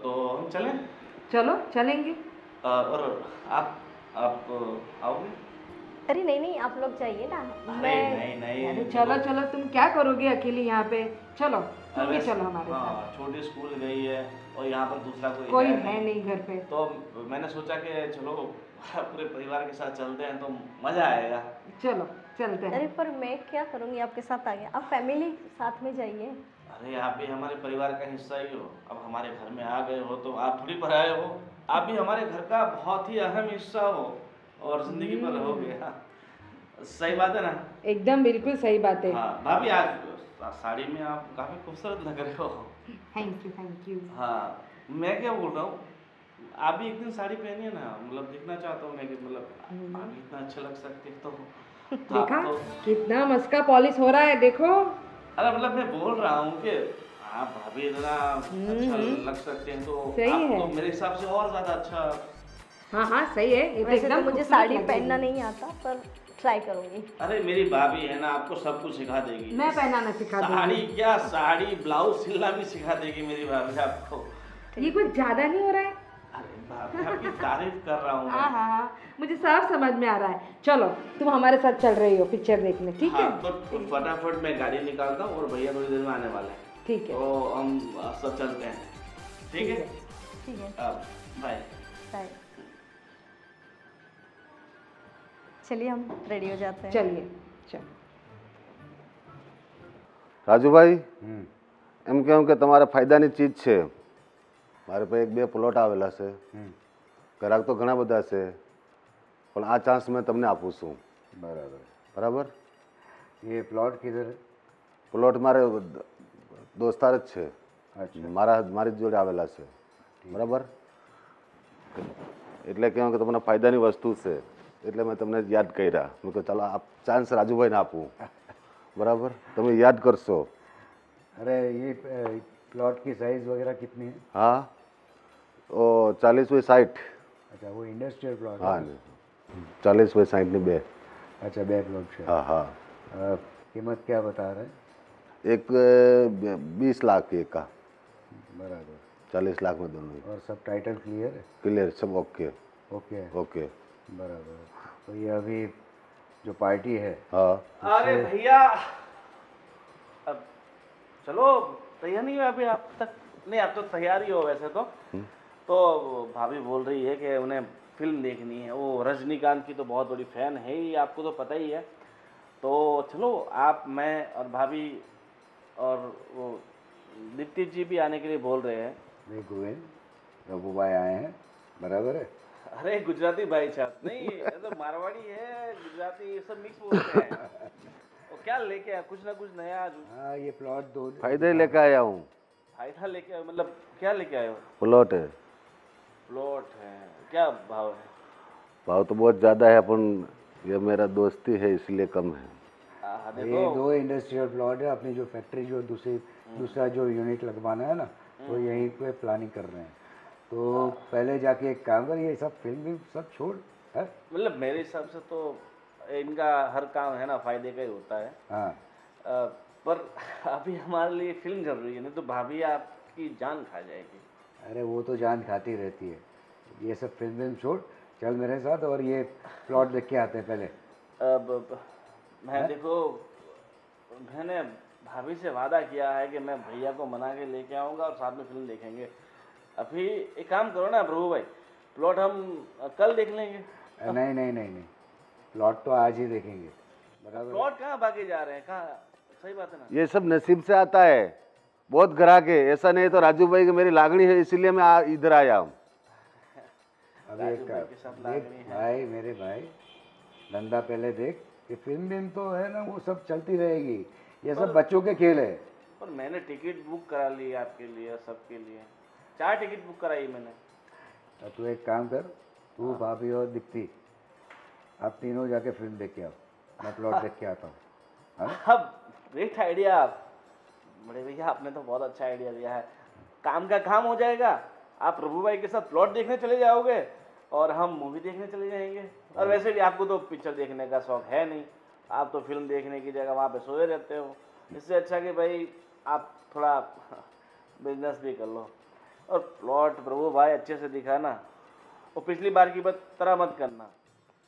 [SPEAKER 3] तो हम चलें?
[SPEAKER 5] चलो चलेंगे।
[SPEAKER 3] और आप आओगे?
[SPEAKER 1] अरे नहीं नहीं, आप लोग जाइए ना।
[SPEAKER 3] अरे नहीं नहीं
[SPEAKER 5] अरे चलो चलो, तुम क्या करोगे अकेले यहाँ पे? चलो तुम भी
[SPEAKER 3] अरे
[SPEAKER 5] चलो हमारे साथ।
[SPEAKER 3] हाँ, छोटी स्कूल गई है और यहाँ पर दूसरा
[SPEAKER 5] कोई
[SPEAKER 3] है
[SPEAKER 5] है नहीं घर पे।
[SPEAKER 3] तो मैंने सोचा कि चलो पूरे परिवार के साथ चलते हैं तो मज़ा आएगा।
[SPEAKER 5] चलो चलते
[SPEAKER 1] अरे
[SPEAKER 5] हैं।
[SPEAKER 1] पर मैं क्या करूँगी आपके साथ आगे, आप फैमिली साथ में जाइए।
[SPEAKER 3] अरे आप भी हमारे परिवार का हिस्सा ही हो, अब हमारे घर में आ गए हो तो आप थोड़ी पराए हो, आप भी हमारे घर का बहुत ही अहम हिस्सा हो और ज़िंदगी पर रहोगे। हाँ, सही बात है ना?
[SPEAKER 5] एकदम बिल्कुल सही बात है।
[SPEAKER 3] हाँ भाभी, आज साड़ी में आप काफ़ी खूबसूरत लग रहे हो।
[SPEAKER 5] Thank you thank you.
[SPEAKER 3] हाँ, मैं क्या बोल रहा हूँ, आप भी एक दिन साड़ी पहनिए ना, मतलब देखना चाहता हूँ मैं कि मतलब आप इतना अच्छा लग सकते हो तो
[SPEAKER 5] देखा
[SPEAKER 3] आप तो
[SPEAKER 5] कितना मस्का पॉलिश हो रहा है, देखो।
[SPEAKER 3] अरे मतलब मैं बोल रहा हूँ कि आप भाभी इतना अच्छा लग सकते हैं तो
[SPEAKER 5] सही
[SPEAKER 3] आप
[SPEAKER 5] है।
[SPEAKER 3] तो मेरे हिसाब से और ज़्यादा अच्छा।
[SPEAKER 5] हाँ हाँ सही है, ये तो
[SPEAKER 1] वैसे तो
[SPEAKER 5] एकदम
[SPEAKER 1] मुझे
[SPEAKER 5] खूबसूरत
[SPEAKER 1] साड़ी
[SPEAKER 5] लग
[SPEAKER 1] पहनना
[SPEAKER 5] रही है।
[SPEAKER 1] नहीं आता, पर ट्राई करूँगी।
[SPEAKER 3] अरे मेरी भाभी है ना, आपको सब कुछ सिखा देगी।
[SPEAKER 5] मैं पहनाना सिखा
[SPEAKER 3] साड़ी
[SPEAKER 5] दूंगी।
[SPEAKER 3] क्या, साड़ी ब्लाउज सिलना भी सिखा देगी मेरी भाभी आपको।
[SPEAKER 5] ये कुछ ज्यादा नहीं हो रहा है?
[SPEAKER 3] अरे भाभी, आपकी तारीफ कर रहा हूँ
[SPEAKER 5] हाँ
[SPEAKER 3] मैं।
[SPEAKER 5] हाँ हाँ, मुझे सब समझ में आ रहा है। चलो तुम हमारे साथ चल रही हो पिक्चर देखने, ठीक है?
[SPEAKER 3] हाँ तो फटाफट मैं गाड़ी निकालता हूँ और भैया थोड़ी देर में आने वाले हैं,
[SPEAKER 5] ठीक है।
[SPEAKER 3] तो हम सब चलते हैं। ठीक है?
[SPEAKER 1] ठीक है,
[SPEAKER 3] अब बाय।
[SPEAKER 1] बाय। चलिए हम रेडी हो जाते हैं।
[SPEAKER 5] चलिए चलो।
[SPEAKER 6] રાજુભાઈ એમ કહું કે તમારે ફાયદાની ચીજ છે. મારે પાસે એક બે પ્લોટ આવેલા છે, ગ્રાહક તો ઘણા બધા છે, પણ આ ચાન્સ મેં તમને આપું છું.
[SPEAKER 4] बराबर.
[SPEAKER 6] બરાબર?
[SPEAKER 4] ये प्लॉट किधर है?
[SPEAKER 6] પ્લોટ મારે દોસ્તાર જ છે,
[SPEAKER 4] अच्छा.
[SPEAKER 6] મારી જોડે આવેલા છે. બરાબર? એટલે કહું કે તમને ફાયદાની વસ્તુ છે, એટલે મેં તમને યાદ કર્યા. મેં કહ્યું ચાલો આ ચાન્સ રાજુભાઈને આપું. બરાબર? તમે યાદ કરશો.
[SPEAKER 4] अरे ये प्लॉट की साइज वगैरह कितनी है?
[SPEAKER 6] हाँ, ओ 40x60.
[SPEAKER 4] अच्छा, वो इंडस्ट्रियल प्लॉट
[SPEAKER 6] हाँ,
[SPEAKER 4] है?
[SPEAKER 6] 40x60 ની બે.
[SPEAKER 4] अच्छा, बे प्लॉट है.
[SPEAKER 6] हाँ हाँ.
[SPEAKER 4] कीमत क्या बता रहे हैं?
[SPEAKER 6] एक 20 लाख की एक का,
[SPEAKER 4] बराबर.
[SPEAKER 6] 40 लाख में दोनों.
[SPEAKER 4] और सब टाइटल क्लियर है?
[SPEAKER 6] क्लियर, सब ओके.
[SPEAKER 4] ओके है.
[SPEAKER 6] ओके.
[SPEAKER 4] बराबर. तो ये अभी जो पार्टी है,
[SPEAKER 6] हाँ.
[SPEAKER 3] अरे भैया, अब चलो तैयार नहीं हुआ अभी आप तक? नहीं, आप तो तैयार ही हो वैसे तो भाभी बोल रही है कि उन्हें फिल्म देखनी है, वो रजनीकांत की तो बहुत बड़ी फैन है ही, आपको तो पता ही है। तो चलो आप, मैं और भाभी और वो दीप्ति जी भी आने के लिए बोल रहे हैं।
[SPEAKER 4] देख गोविंद, रघु भाई आए हैं, बराबर है?
[SPEAKER 3] अरे गुजराती भाई साहब नहीं, ये तो मारवाड़ी है, गुजराती ये सब मिक्स बोलते हैं। तो क्या लेके आए, कुछ ना कुछ नया आज
[SPEAKER 4] हाँ, ये प्लॉट दो
[SPEAKER 6] फायदे लेके आया हूँ.
[SPEAKER 3] फायदा लेके आए, मतलब क्या लेके आए हो?
[SPEAKER 6] प्लॉट है.
[SPEAKER 3] प्लॉट है, क्या भाव है?
[SPEAKER 6] भाव तो बहुत ज़्यादा है, अपन ये मेरा दोस्ती है इसलिए कम है.
[SPEAKER 3] हाँ,
[SPEAKER 4] ये
[SPEAKER 3] देखो
[SPEAKER 4] दो इंडस्ट्रियल प्लॉट है. अपनी जो फैक्ट्री जो दूसरा जो यूनिट लगवाना है ना, तो यहीं पे प्लानिंग कर रहे हैं. तो पहले जाके एक काम कर, ये सब फिल्म सब छोड़ है.
[SPEAKER 3] मतलब मेरे हिसाब से तो इनका हर काम है ना फायदे का ही होता है।
[SPEAKER 4] हाँ,
[SPEAKER 3] पर अभी हमारे लिए फिल्म जरूरी है, नहीं तो भाभी आपकी जान खा जाएगी।
[SPEAKER 4] अरे वो तो जान खाती रहती है. ये सब फिल्म छोड़, चल मेरे साथ और ये प्लॉट देख के आते हैं पहले.
[SPEAKER 3] अब मैं देखो, मैंने भाभी से वादा किया है कि मैं भैया को मना के लेके आऊँगा और साथ में फिल्म देखेंगे। अभी एक काम करो ना प्रभु भाई, प्लॉट हम कल देख लेंगे।
[SPEAKER 4] नहीं नहीं नहीं नहीं, प्लॉट तो आज ही देखेंगे. बराबर.
[SPEAKER 3] प्लॉट कहाँ भागे जा रहे हैं, कहाँ? सही बात है ना?
[SPEAKER 6] ये सब नसीब से आता है. बहुत ग्राहक है, ऐसा नहीं तो राजू भाई की मेरी लागणी है इसीलिए मैं इधर आया हूँ.
[SPEAKER 4] अभी एक
[SPEAKER 3] भाई के साथ
[SPEAKER 4] देख
[SPEAKER 3] लागनी है।
[SPEAKER 4] भाई, मेरे भाई, धंधा पहले देख कि फिल्म तो है ना, वो सब चलती रहेगी. ये सब बच्चों के खेल है.
[SPEAKER 3] पर मैंने टिकट बुक करा ली है आपके लिए, सबके लिए 4 टिकट बुक कराई मैंने।
[SPEAKER 4] अब तू एक काम कर, तू भाभी और दीप्ति आप तीनों जाके फिल्म देख के आओ, मैं प्लॉट देख के आता हूँ.
[SPEAKER 3] अब ग्रेट आइडिया बड़े भैया, आपने तो बहुत अच्छा आइडिया दिया है। काम का काम हो जाएगा, आप प्रभु भाई के साथ प्लॉट देखने चले जाओगे और हम मूवी देखने चले जाएंगे। और वैसे भी आपको तो पिक्चर देखने का शौक है नहीं, आप तो फिल्म देखने की जगह वहाँ पे सोए रहते हो। इससे अच्छा कि भाई आप थोड़ा बिजनेस भी कर लो। और प्लॉट प्रभु भाई अच्छे से दिखाना, और पिछली बार की बात तरह मत करना।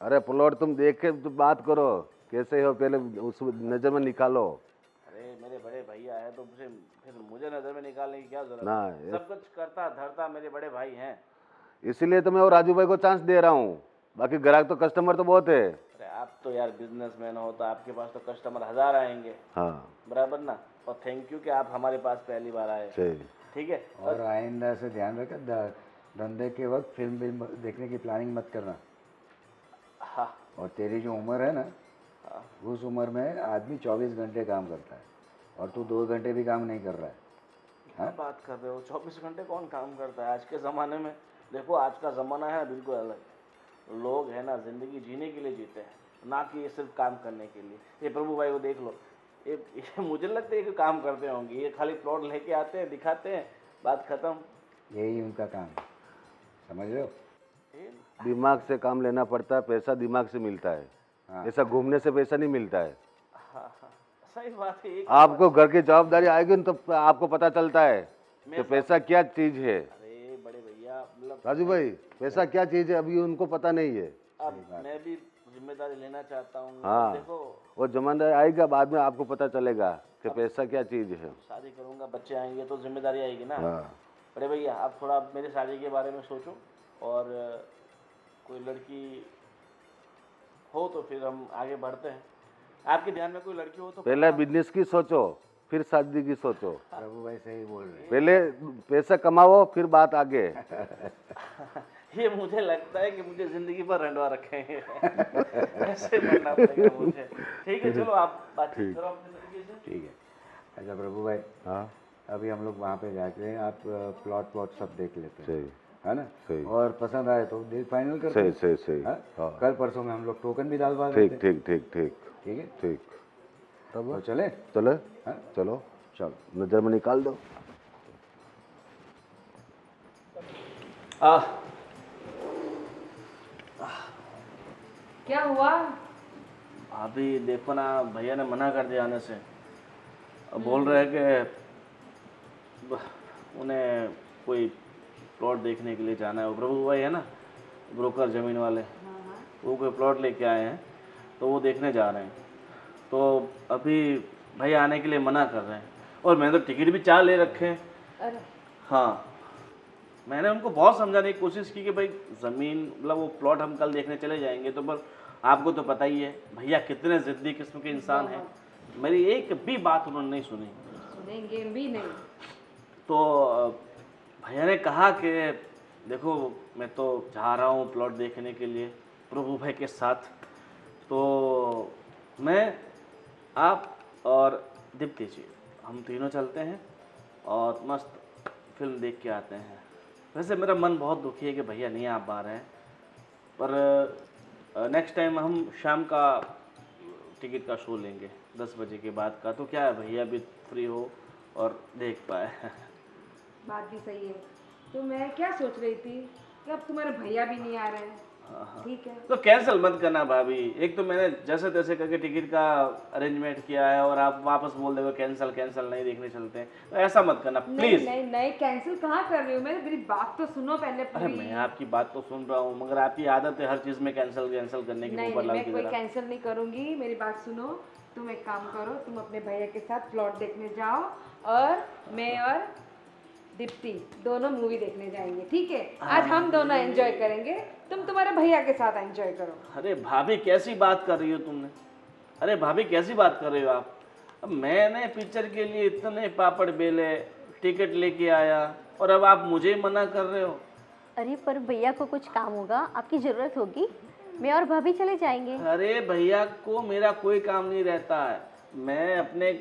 [SPEAKER 6] अरे प्लॉट तुम देख के तो बात करो, कैसे हो पहले उस नज़र में निकालो।
[SPEAKER 3] अरे मेरे बड़े भैया है तो फिर मुझे नज़र में निकालने की क्या जरूरत
[SPEAKER 6] ना,
[SPEAKER 3] है? सब कुछ करता धरता मेरे बड़े भाई हैं।
[SPEAKER 6] इसीलिए तो मैं और राजू भाई को चांस दे रहा हूँ, बाकी ग्राहक तो कस्टमर तो बहुत है।
[SPEAKER 3] अरे आप तो यार बिजनेसमैन हो, तो आपके पास तो कस्टमर 1000 आएंगे,
[SPEAKER 6] हाँ
[SPEAKER 3] बराबर ना। और थैंक यू कि आप हमारे पास पहली बार आए,
[SPEAKER 6] सही।
[SPEAKER 3] ठीक है।
[SPEAKER 4] और आइंदा से ध्यान रखा, धंधे के वक्त फिल्म देखने की प्लानिंग मत करना।
[SPEAKER 3] हाँ
[SPEAKER 4] और तेरी जो उम्र है ना,
[SPEAKER 3] हाँ,
[SPEAKER 4] उस उम्र में आदमी 24 घंटे काम करता है और तू 2 घंटे भी काम नहीं कर रहा है।
[SPEAKER 3] क्या बात कर रहे हो? 24 घंटे कौन काम करता है आज के ज़माने में? देखो आज का ज़माना है बिल्कुल अलग। लोग है ना ज़िंदगी जीने के लिए जीते हैं, ना कि ये सिर्फ काम करने के लिए। ये प्रभु भाई को देख लो, ये मुझे लगता है कि काम करते होंगे। ये खाली प्लॉट लेके आते हैं, दिखाते हैं, बात खत्म।
[SPEAKER 4] यही उनका काम है, समझ रहे हो?
[SPEAKER 6] दिमाग से काम लेना पड़ता है, पैसा दिमाग से मिलता है।
[SPEAKER 4] हाँ।
[SPEAKER 6] ऐसा घूमने से पैसा नहीं मिलता है।
[SPEAKER 3] हाँ हाँ, सही बात है।
[SPEAKER 6] आपको घर की जवाबदारी आएगी ना तो आपको पता चलता है कि पैसा क्या चीज़ है।
[SPEAKER 3] अरे बड़े भैया, मतलब
[SPEAKER 6] राजू भाई, पैसा क्या चीज़ है अभी उनको पता नहीं है।
[SPEAKER 3] अब मैं भी जिम्मेदारी लेना चाहता हूँ।
[SPEAKER 6] हाँ।
[SPEAKER 3] देखो
[SPEAKER 6] वो जमाना आएगा, बाद में आपको पता चलेगा कि पैसा क्या चीज़ है।
[SPEAKER 3] शादी करूँगा, बच्चे आएंगे तो जिम्मेदारी आएगी ना।
[SPEAKER 6] हाँ।
[SPEAKER 3] बड़े भैया आप थोड़ा मेरी शादी के बारे में सोचो, और कोई लड़की हो तो फिर हम आगे बढ़ते हैं। आपके ध्यान में कोई लड़की हो तो
[SPEAKER 6] पहले बिजनेस की सोचो, फिर शादी की सोचो।
[SPEAKER 4] प्रभु भाई सही बोल रहे हैं।
[SPEAKER 6] पहले पैसा कमाओ, फिर बात आगे।
[SPEAKER 3] ये मुझे लगता है कि मुझे जिंदगी भर रंडवा रखेंगे। ऐसे बनना पड़ेगा मुझे। ठीक है, चलो आप बातचीत करो अपने तरीके से।
[SPEAKER 4] ठीक है। अच्छा प्रभु भाई,
[SPEAKER 6] हाँ
[SPEAKER 4] अभी हम लोग वहाँ पे जाके आप प्लॉट सब देख लेते हैं,
[SPEAKER 6] सही
[SPEAKER 4] है ना?
[SPEAKER 6] सही।
[SPEAKER 4] और पसंद आए तो डील फाइनल करते
[SPEAKER 6] सही
[SPEAKER 4] हैं।
[SPEAKER 6] सही सही।
[SPEAKER 4] हाँ?
[SPEAKER 6] हाँ
[SPEAKER 4] कल परसों में हम लोग टोकन भी डालवा
[SPEAKER 6] ठीक
[SPEAKER 4] देते हैं।
[SPEAKER 6] ठीक ठीक ठीक
[SPEAKER 4] ठीक है,
[SPEAKER 6] ठीक।
[SPEAKER 4] तो
[SPEAKER 6] तब
[SPEAKER 4] चले?
[SPEAKER 6] चलो
[SPEAKER 4] हाँ?
[SPEAKER 6] चलो,
[SPEAKER 4] चलो।
[SPEAKER 6] नजर में निकाल दो।
[SPEAKER 5] क्या हुआ?
[SPEAKER 3] अभी देखो ना, भैया ने मना कर दिया आने से। अब बोल रहे हैं कि उन्हें कोई प्लॉट देखने के लिए जाना है। वो प्रभु भाई है ना, ब्रोकर ज़मीन वाले, वो कोई प्लॉट लेके आए हैं तो वो देखने जा रहे हैं। तो अभी भैया आने के लिए मना कर रहे हैं, और मैंने तो टिकट भी 4 ले रखे हैं।
[SPEAKER 5] अरे
[SPEAKER 3] हाँ, मैंने उनको बहुत समझाने की कोशिश की कि भाई ज़मीन मतलब वो प्लॉट हम कल देखने चले जाएंगे, तो पर आपको तो पता ही है भैया कितने ज़िद्दी किस्म के इंसान हैं। मेरी एक भी बात उन्होंने नहीं सुनी।
[SPEAKER 5] सुनेंगे भी नहीं।
[SPEAKER 3] तो भैया ने कहा कि देखो मैं तो जा रहा हूँ प्लॉट देखने के लिए प्रभु भाई के साथ, तो मैं, आप और दीप्ति जी, हम तीनों चलते हैं और मस्त फिल्म देख के आते हैं। वैसे मेरा मन बहुत दुखी है कि भैया नहीं आ पा रहे हैं, पर नेक्स्ट टाइम हम शाम का टिकट का शो लेंगे 10 बजे के बाद का, तो क्या है भैया भी फ्री हो और देख पाए।
[SPEAKER 5] बात भी सही है। तो मैं क्या सोच रही थी कि अब तुम्हारे भैया भी नहीं आ रहे हैं। ठीक है,
[SPEAKER 3] तो कैंसिल मत करना भाभी। एक तो मैंने जैसे तैसे करके टिकट का अरेंजमेंट किया है और आप वापस बोल दोगे कैंसिल कैंसिल, नहीं देखने चलते हैं, तो ऐसा मत करना
[SPEAKER 5] नहीं
[SPEAKER 3] प्लीज।
[SPEAKER 5] नहीं नहीं, कैंसिल कहाँ कर रही हूँ मैं? मेरी बात तो सुनो पहले
[SPEAKER 3] अरे
[SPEAKER 5] पूरी।
[SPEAKER 3] मैं आपकी बात तो सुन रहा हूँ, मगर आपकी आदत है हर चीज में कैंसिल कैंसिल करने की,
[SPEAKER 5] नहीं
[SPEAKER 3] ऊपर
[SPEAKER 5] नहीं,
[SPEAKER 3] लाल
[SPEAKER 5] मैं
[SPEAKER 3] की
[SPEAKER 5] कोई
[SPEAKER 3] तरह।
[SPEAKER 5] कैंसिल नहीं करूँगी। मेरी बात सुनो, तुम एक काम करो, तुम अपने भैया के साथ प्लॉट देखने जाओ और मैं और दीप्ति दोनों मूवी देखने जाएंगे। ठीक है, आज हम दोनों एंजॉय करेंगे, तुम तुम्हारे भैया के साथ एंजॉय करो।
[SPEAKER 3] अरे भाभी कैसी बात कर रही हो तुमने? अरे भाभी कैसी बात कर रही हो आप? अब मैंने पिक्चर के लिए इतने पापड़ बेले, टिकट लेके आया, और अब आप मुझे ही मना कर रहे हो?
[SPEAKER 1] अरे पर भैया को कुछ काम होगा, आपकी ज़रूरत होगी, मैं और भाभी चले जाएंगे।
[SPEAKER 3] अरे भैया को मेरा कोई काम नहीं रहता है। मैं अपने,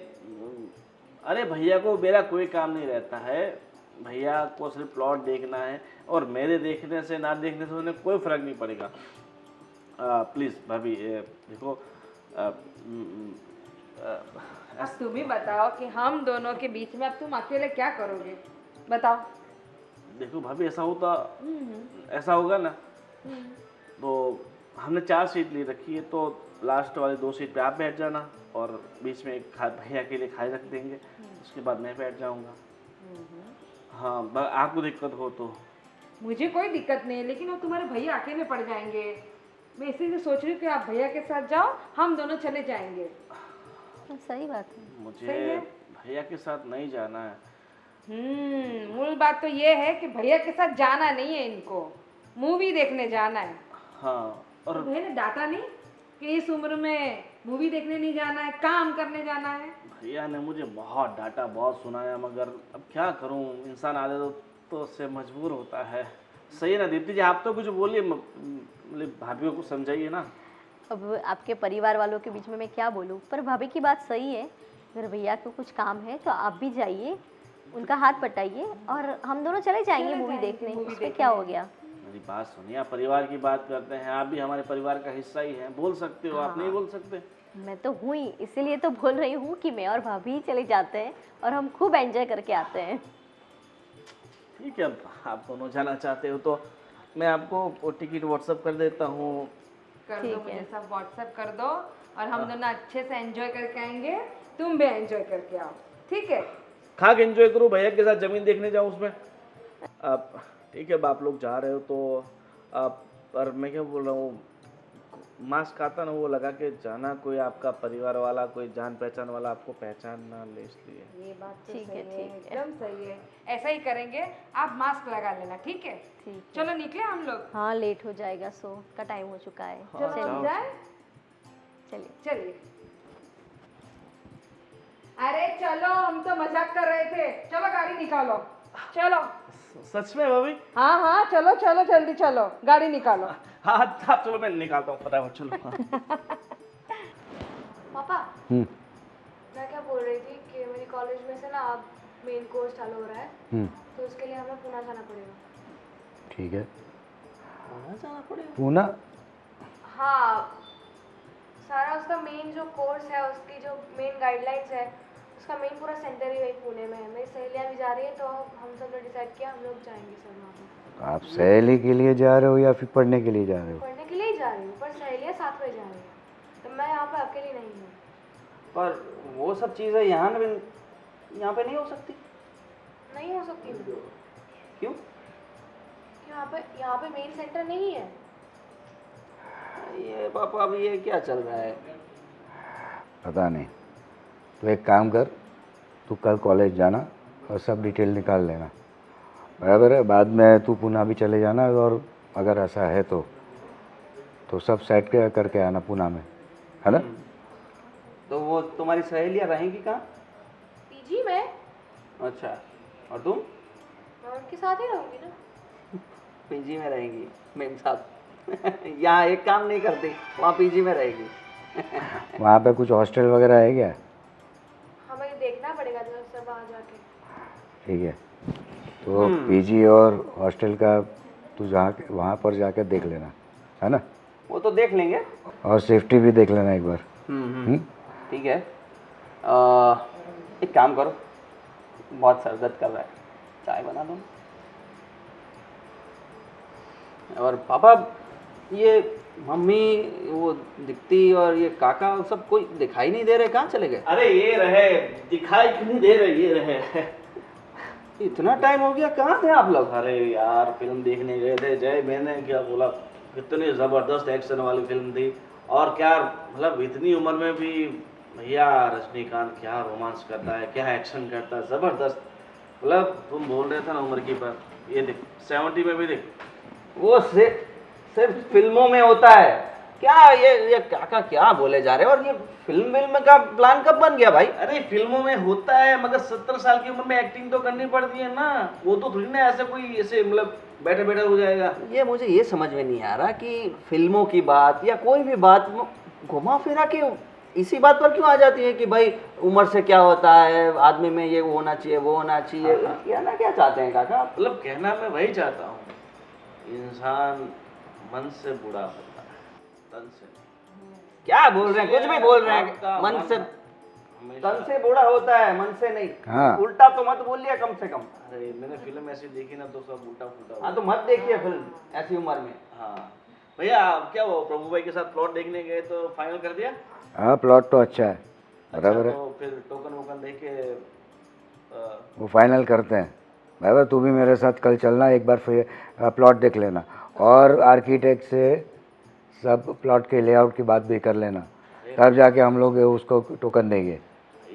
[SPEAKER 3] अरे भैया को मेरा कोई काम नहीं रहता है। भैया को सिर्फ प्लॉट देखना है, और मेरे देखने से ना देखने से उन्हें कोई फ़र्क नहीं पड़ेगा। प्लीज़ भाभी देखो,
[SPEAKER 5] अब तुम ही बताओ कि हम दोनों के बीच में अब तुम अकेले क्या करोगे, बताओ।
[SPEAKER 3] देखो भाभी, ऐसा होगा ना, तो हमने 4 सीट ली रखी है, तो लास्ट वाली 2 सीट पे आप बैठ जाना और बीच में एक भैया के लिए खाए रख देंगे, उसके बाद मैं बैठ जाऊंगा। हाँ, आपको दिक्कत हो तो।
[SPEAKER 5] मुझे कोई दिक्कत नहीं है, लेकिन वो तुम्हारे भैया अकेले पड़ जाएंगे। मैं इसीलिए सोच रही हूँ कि आप भैया के साथ जाओ, हम दोनों चले जाएंगे।
[SPEAKER 1] सही बात है।
[SPEAKER 3] मुझे
[SPEAKER 5] सही है।
[SPEAKER 3] भैया के साथ नहीं जाना है।
[SPEAKER 5] मूल बात तो ये है कि भैया के साथ जाना नहीं है, इनको मूवी देखने जाना है।
[SPEAKER 3] हाँ, और
[SPEAKER 5] तो भैया ने डांटा नहीं कि इस उम्र में मूवी देखने नहीं जाना है, काम करने जाना है?
[SPEAKER 3] भैया ने मुझे बहुत डांटा, बहुत सुनाया, मगर अब क्या करूं, इंसान आदत तो उससे मजबूर होता है। सही है ना दीप्ति जी, आप तो कुछ बोलिए, मतलब भाभी को समझाइए ना।
[SPEAKER 1] अब आपके परिवार वालों के बीच में मैं क्या बोलूँ, पर भाभी की बात सही है। अगर भैया को कुछ काम है तो आप भी जाइए, उनका हाथ पटाइए और हम दोनों चले जाएंगे मूवी देखने। उसमें क्या हो गया?
[SPEAKER 3] मेरी बात सुनिए, आप परिवार की बात करते हैं, आप भी हमारे परिवार का हिस्सा ही हैं, बोल सकते हो, आप नहीं बोल सकते?
[SPEAKER 1] मैं तो हूँ ही, इसीलिए तो बोल रही हूँ कि मैं और भाभी ही चले जाते हैं और हम खूब एंजॉय करके आते हैं।
[SPEAKER 3] ठीक है, अब आप दोनों जाना चाहते हो तो मैं आपको टिकट व्हाट्सअप कर देता हूँ।
[SPEAKER 5] कर दो,
[SPEAKER 1] ठीक
[SPEAKER 5] मुझे
[SPEAKER 1] है।
[SPEAKER 5] सब व्हाट्सएप कर दो और हम दोनों अच्छे से एंजॉय करके आएंगे, तुम भी एंजॉय करके आओ, ठीक है?
[SPEAKER 3] खा के एंजॉय करो, भैया के साथ जमीन देखने जाओ उसमें। आप ठीक है, अब आप लोग जा रहे हो तो आप, पर मैं क्या बोल रहा हूँ, मास्क आता ना वो लगा के जाना, कोई आपका परिवार वाला, कोई जान पहचान वाला आपको पहचान ना ले, इसलिए।
[SPEAKER 5] ये बात तो
[SPEAKER 1] ठीक
[SPEAKER 5] सही
[SPEAKER 1] है,
[SPEAKER 5] है,
[SPEAKER 1] ठीक है।
[SPEAKER 5] एकदम सही है। ऐसा ही करेंगे, आप मास्क लगा लेना, ठीक है?
[SPEAKER 1] ठीक है।
[SPEAKER 5] चलो निकले हम लोग।
[SPEAKER 1] हाँ, लेट हो जाएगा, सो का टाइम हो चुका है।
[SPEAKER 5] चलो
[SPEAKER 1] चलिए
[SPEAKER 5] जाए,
[SPEAKER 1] चलिए।
[SPEAKER 5] चलिए। अरे चलो, हम तो मजाक कर रहे थे, चलो गाड़ी निकालो, चलो।
[SPEAKER 3] सच में भाभी?
[SPEAKER 5] हाँ हाँ, चलो चलो, जल्दी चलो, गाड़ी निकालो।
[SPEAKER 3] हाँ आप चलो, मैं निकालता हूँ फटाफट, चलो।
[SPEAKER 7] पापा,
[SPEAKER 6] हम्म
[SPEAKER 7] मैं क्या बोल रही थी कि मेरी कॉलेज में से ना अब मेन कोर्स चालू हो रहा है,
[SPEAKER 6] हम्म,
[SPEAKER 7] तो उसके लिए हमें पुणे जाना पड़ेगा।
[SPEAKER 6] ठीक है।
[SPEAKER 3] वहाँ जाना पड़ेगा?
[SPEAKER 6] पूना?
[SPEAKER 7] हाँ, सारा उसका मेन जो कोर्स है, उसकी जो मेन गाइडलाइंस है, उसका मेन पूरा सेंटर ही वही पुणे में है। मेरी सहेलियाँ भी जा रही है, तो हम सब ने डिसाइड किया हम लोग जाएंगे सब वहाँ पर।
[SPEAKER 6] आप सहेली के लिए जा रहे हो या फिर पढ़ने के लिए जा रहे हो?
[SPEAKER 7] पढ़ने के लिए ही जा रही हूँ, पर सहेलियाँ साथ में जा रही हैं, तो मैं यहाँ पर अकेली नहीं हूँ।
[SPEAKER 2] पर वो सब चीज़ें यहाँ पे नहीं हो सकती।
[SPEAKER 7] नहीं हो सकती मैं,
[SPEAKER 2] क्यों?
[SPEAKER 7] यहाँ पे मेन सेंटर नहीं है।
[SPEAKER 2] ये पापा, अब ये क्या चल रहा है?
[SPEAKER 4] पता नहीं। तो एक काम कर, तू कल कॉलेज जाना और सब डिटेल निकाल लेना, बराबर है? बाद में तू पुणे भी चले जाना, और अगर ऐसा है तो सब सेट करके आना पुणे में, है ना?
[SPEAKER 2] तो वो तुम्हारी सहेलियाँ रहेंगी कहाँ?
[SPEAKER 7] पीजी में?
[SPEAKER 2] अच्छा, और तुम?
[SPEAKER 7] मैं उनके साथ ही रहूँगी ना।
[SPEAKER 2] पीजी में रहेंगी मेरे साथ? यहाँ एक काम नहीं करती, वहाँ पीजी में रहेगी।
[SPEAKER 4] वहाँ पे कुछ हॉस्टल वगैरह है क्या?
[SPEAKER 7] हमें देखना पड़ेगा जो सब वहाँ जाके।
[SPEAKER 4] ठीक है, तो पीजी और हॉस्टल का तू वहाँ पर जाके देख लेना, है ना?
[SPEAKER 2] वो तो देख लेंगे।
[SPEAKER 4] और सेफ्टी भी देख लेना एक बार।
[SPEAKER 2] ठीक है। एक काम करो, बहुत सर दर्द कर रहा है, चाय बना दो। और पापा, ये मम्मी, वो दिखती और ये काका, सब कोई दिखाई नहीं दे रहे, कहाँ चले गए?
[SPEAKER 3] अरे ये रहे, दिखाई क्यों नहीं दे रहे, ये रहे।
[SPEAKER 2] इतना टाइम हो गया, कहाँ थे आप लोग?
[SPEAKER 3] अरे यार, फिल्म देखने गए थे, जय मैंने क्या बोला, कितनी ज़बरदस्त एक्शन वाली फिल्म थी। और क्या मतलब, इतनी उम्र में भी भैया रजनीकांत क्या रोमांस करता है, क्या एक्शन करता है, ज़बरदस्त। मतलब तुम बोल रहे थे ना उम्र की बात, ये देख 70 में भी देख।
[SPEAKER 2] वो सिर्फ फिल्मों में होता है क्या? ये काका क्या बोले जा रहे हो? और ये फिल्म का प्लान कब बन गया भाई?
[SPEAKER 3] अरे फिल्मों में होता है, मगर 70 साल की उम्र में एक्टिंग तो करनी पड़ती है ना। वो तो थोड़ी ना ऐसे कोई ऐसे मतलब बैठे बैठे हो जाएगा।
[SPEAKER 2] ये मुझे ये समझ में नहीं आ रहा कि फिल्मों की बात या कोई भी बात घुमा फिरा के इसी बात पर क्यों आ जाती है कि भाई उम्र से क्या होता है, आदमी में ये होना चाहिए, वो होना चाहिए। कहना क्या चाहते हैं काका?
[SPEAKER 3] मतलब कहना मैं वही चाहता हूँ, इंसान मन से बूढ़ा होता है, तन से नहीं।
[SPEAKER 2] क्या बोल रहे हैं? कुछ भी बोल रहे हैं।
[SPEAKER 3] आपका
[SPEAKER 2] मन से तन से बूढ़ा होता है, मन से नहीं।
[SPEAKER 4] हाँ।
[SPEAKER 2] उल्टा तो मत बोलिए कम से कम।
[SPEAKER 3] अरे मैंने फिल्म ऐसी देखी ना तो सब उल्टा फुल्टा।
[SPEAKER 2] हाँ तो मत देखिए फिल्म ऐसी उम्र में।
[SPEAKER 3] हाँ भैया, आप क्या वो प्रभु भाई के साथ प्लॉट देखने गए तो फाइनल कर दिया?
[SPEAKER 4] हाँ प्लॉट तो अच्छा है, बराबर है।
[SPEAKER 3] तो फिर टोकन वोकन दे के
[SPEAKER 4] वो फाइनल करते हैं। बराबर, तू भी मेरे साथ कल चलना, एक बार फिर प्लॉट देख लेना और आर्किटेक्ट से सब प्लॉट के लेआउट की बात भी कर लेना, तब जाके हम लोग उसको टोकन देंगे।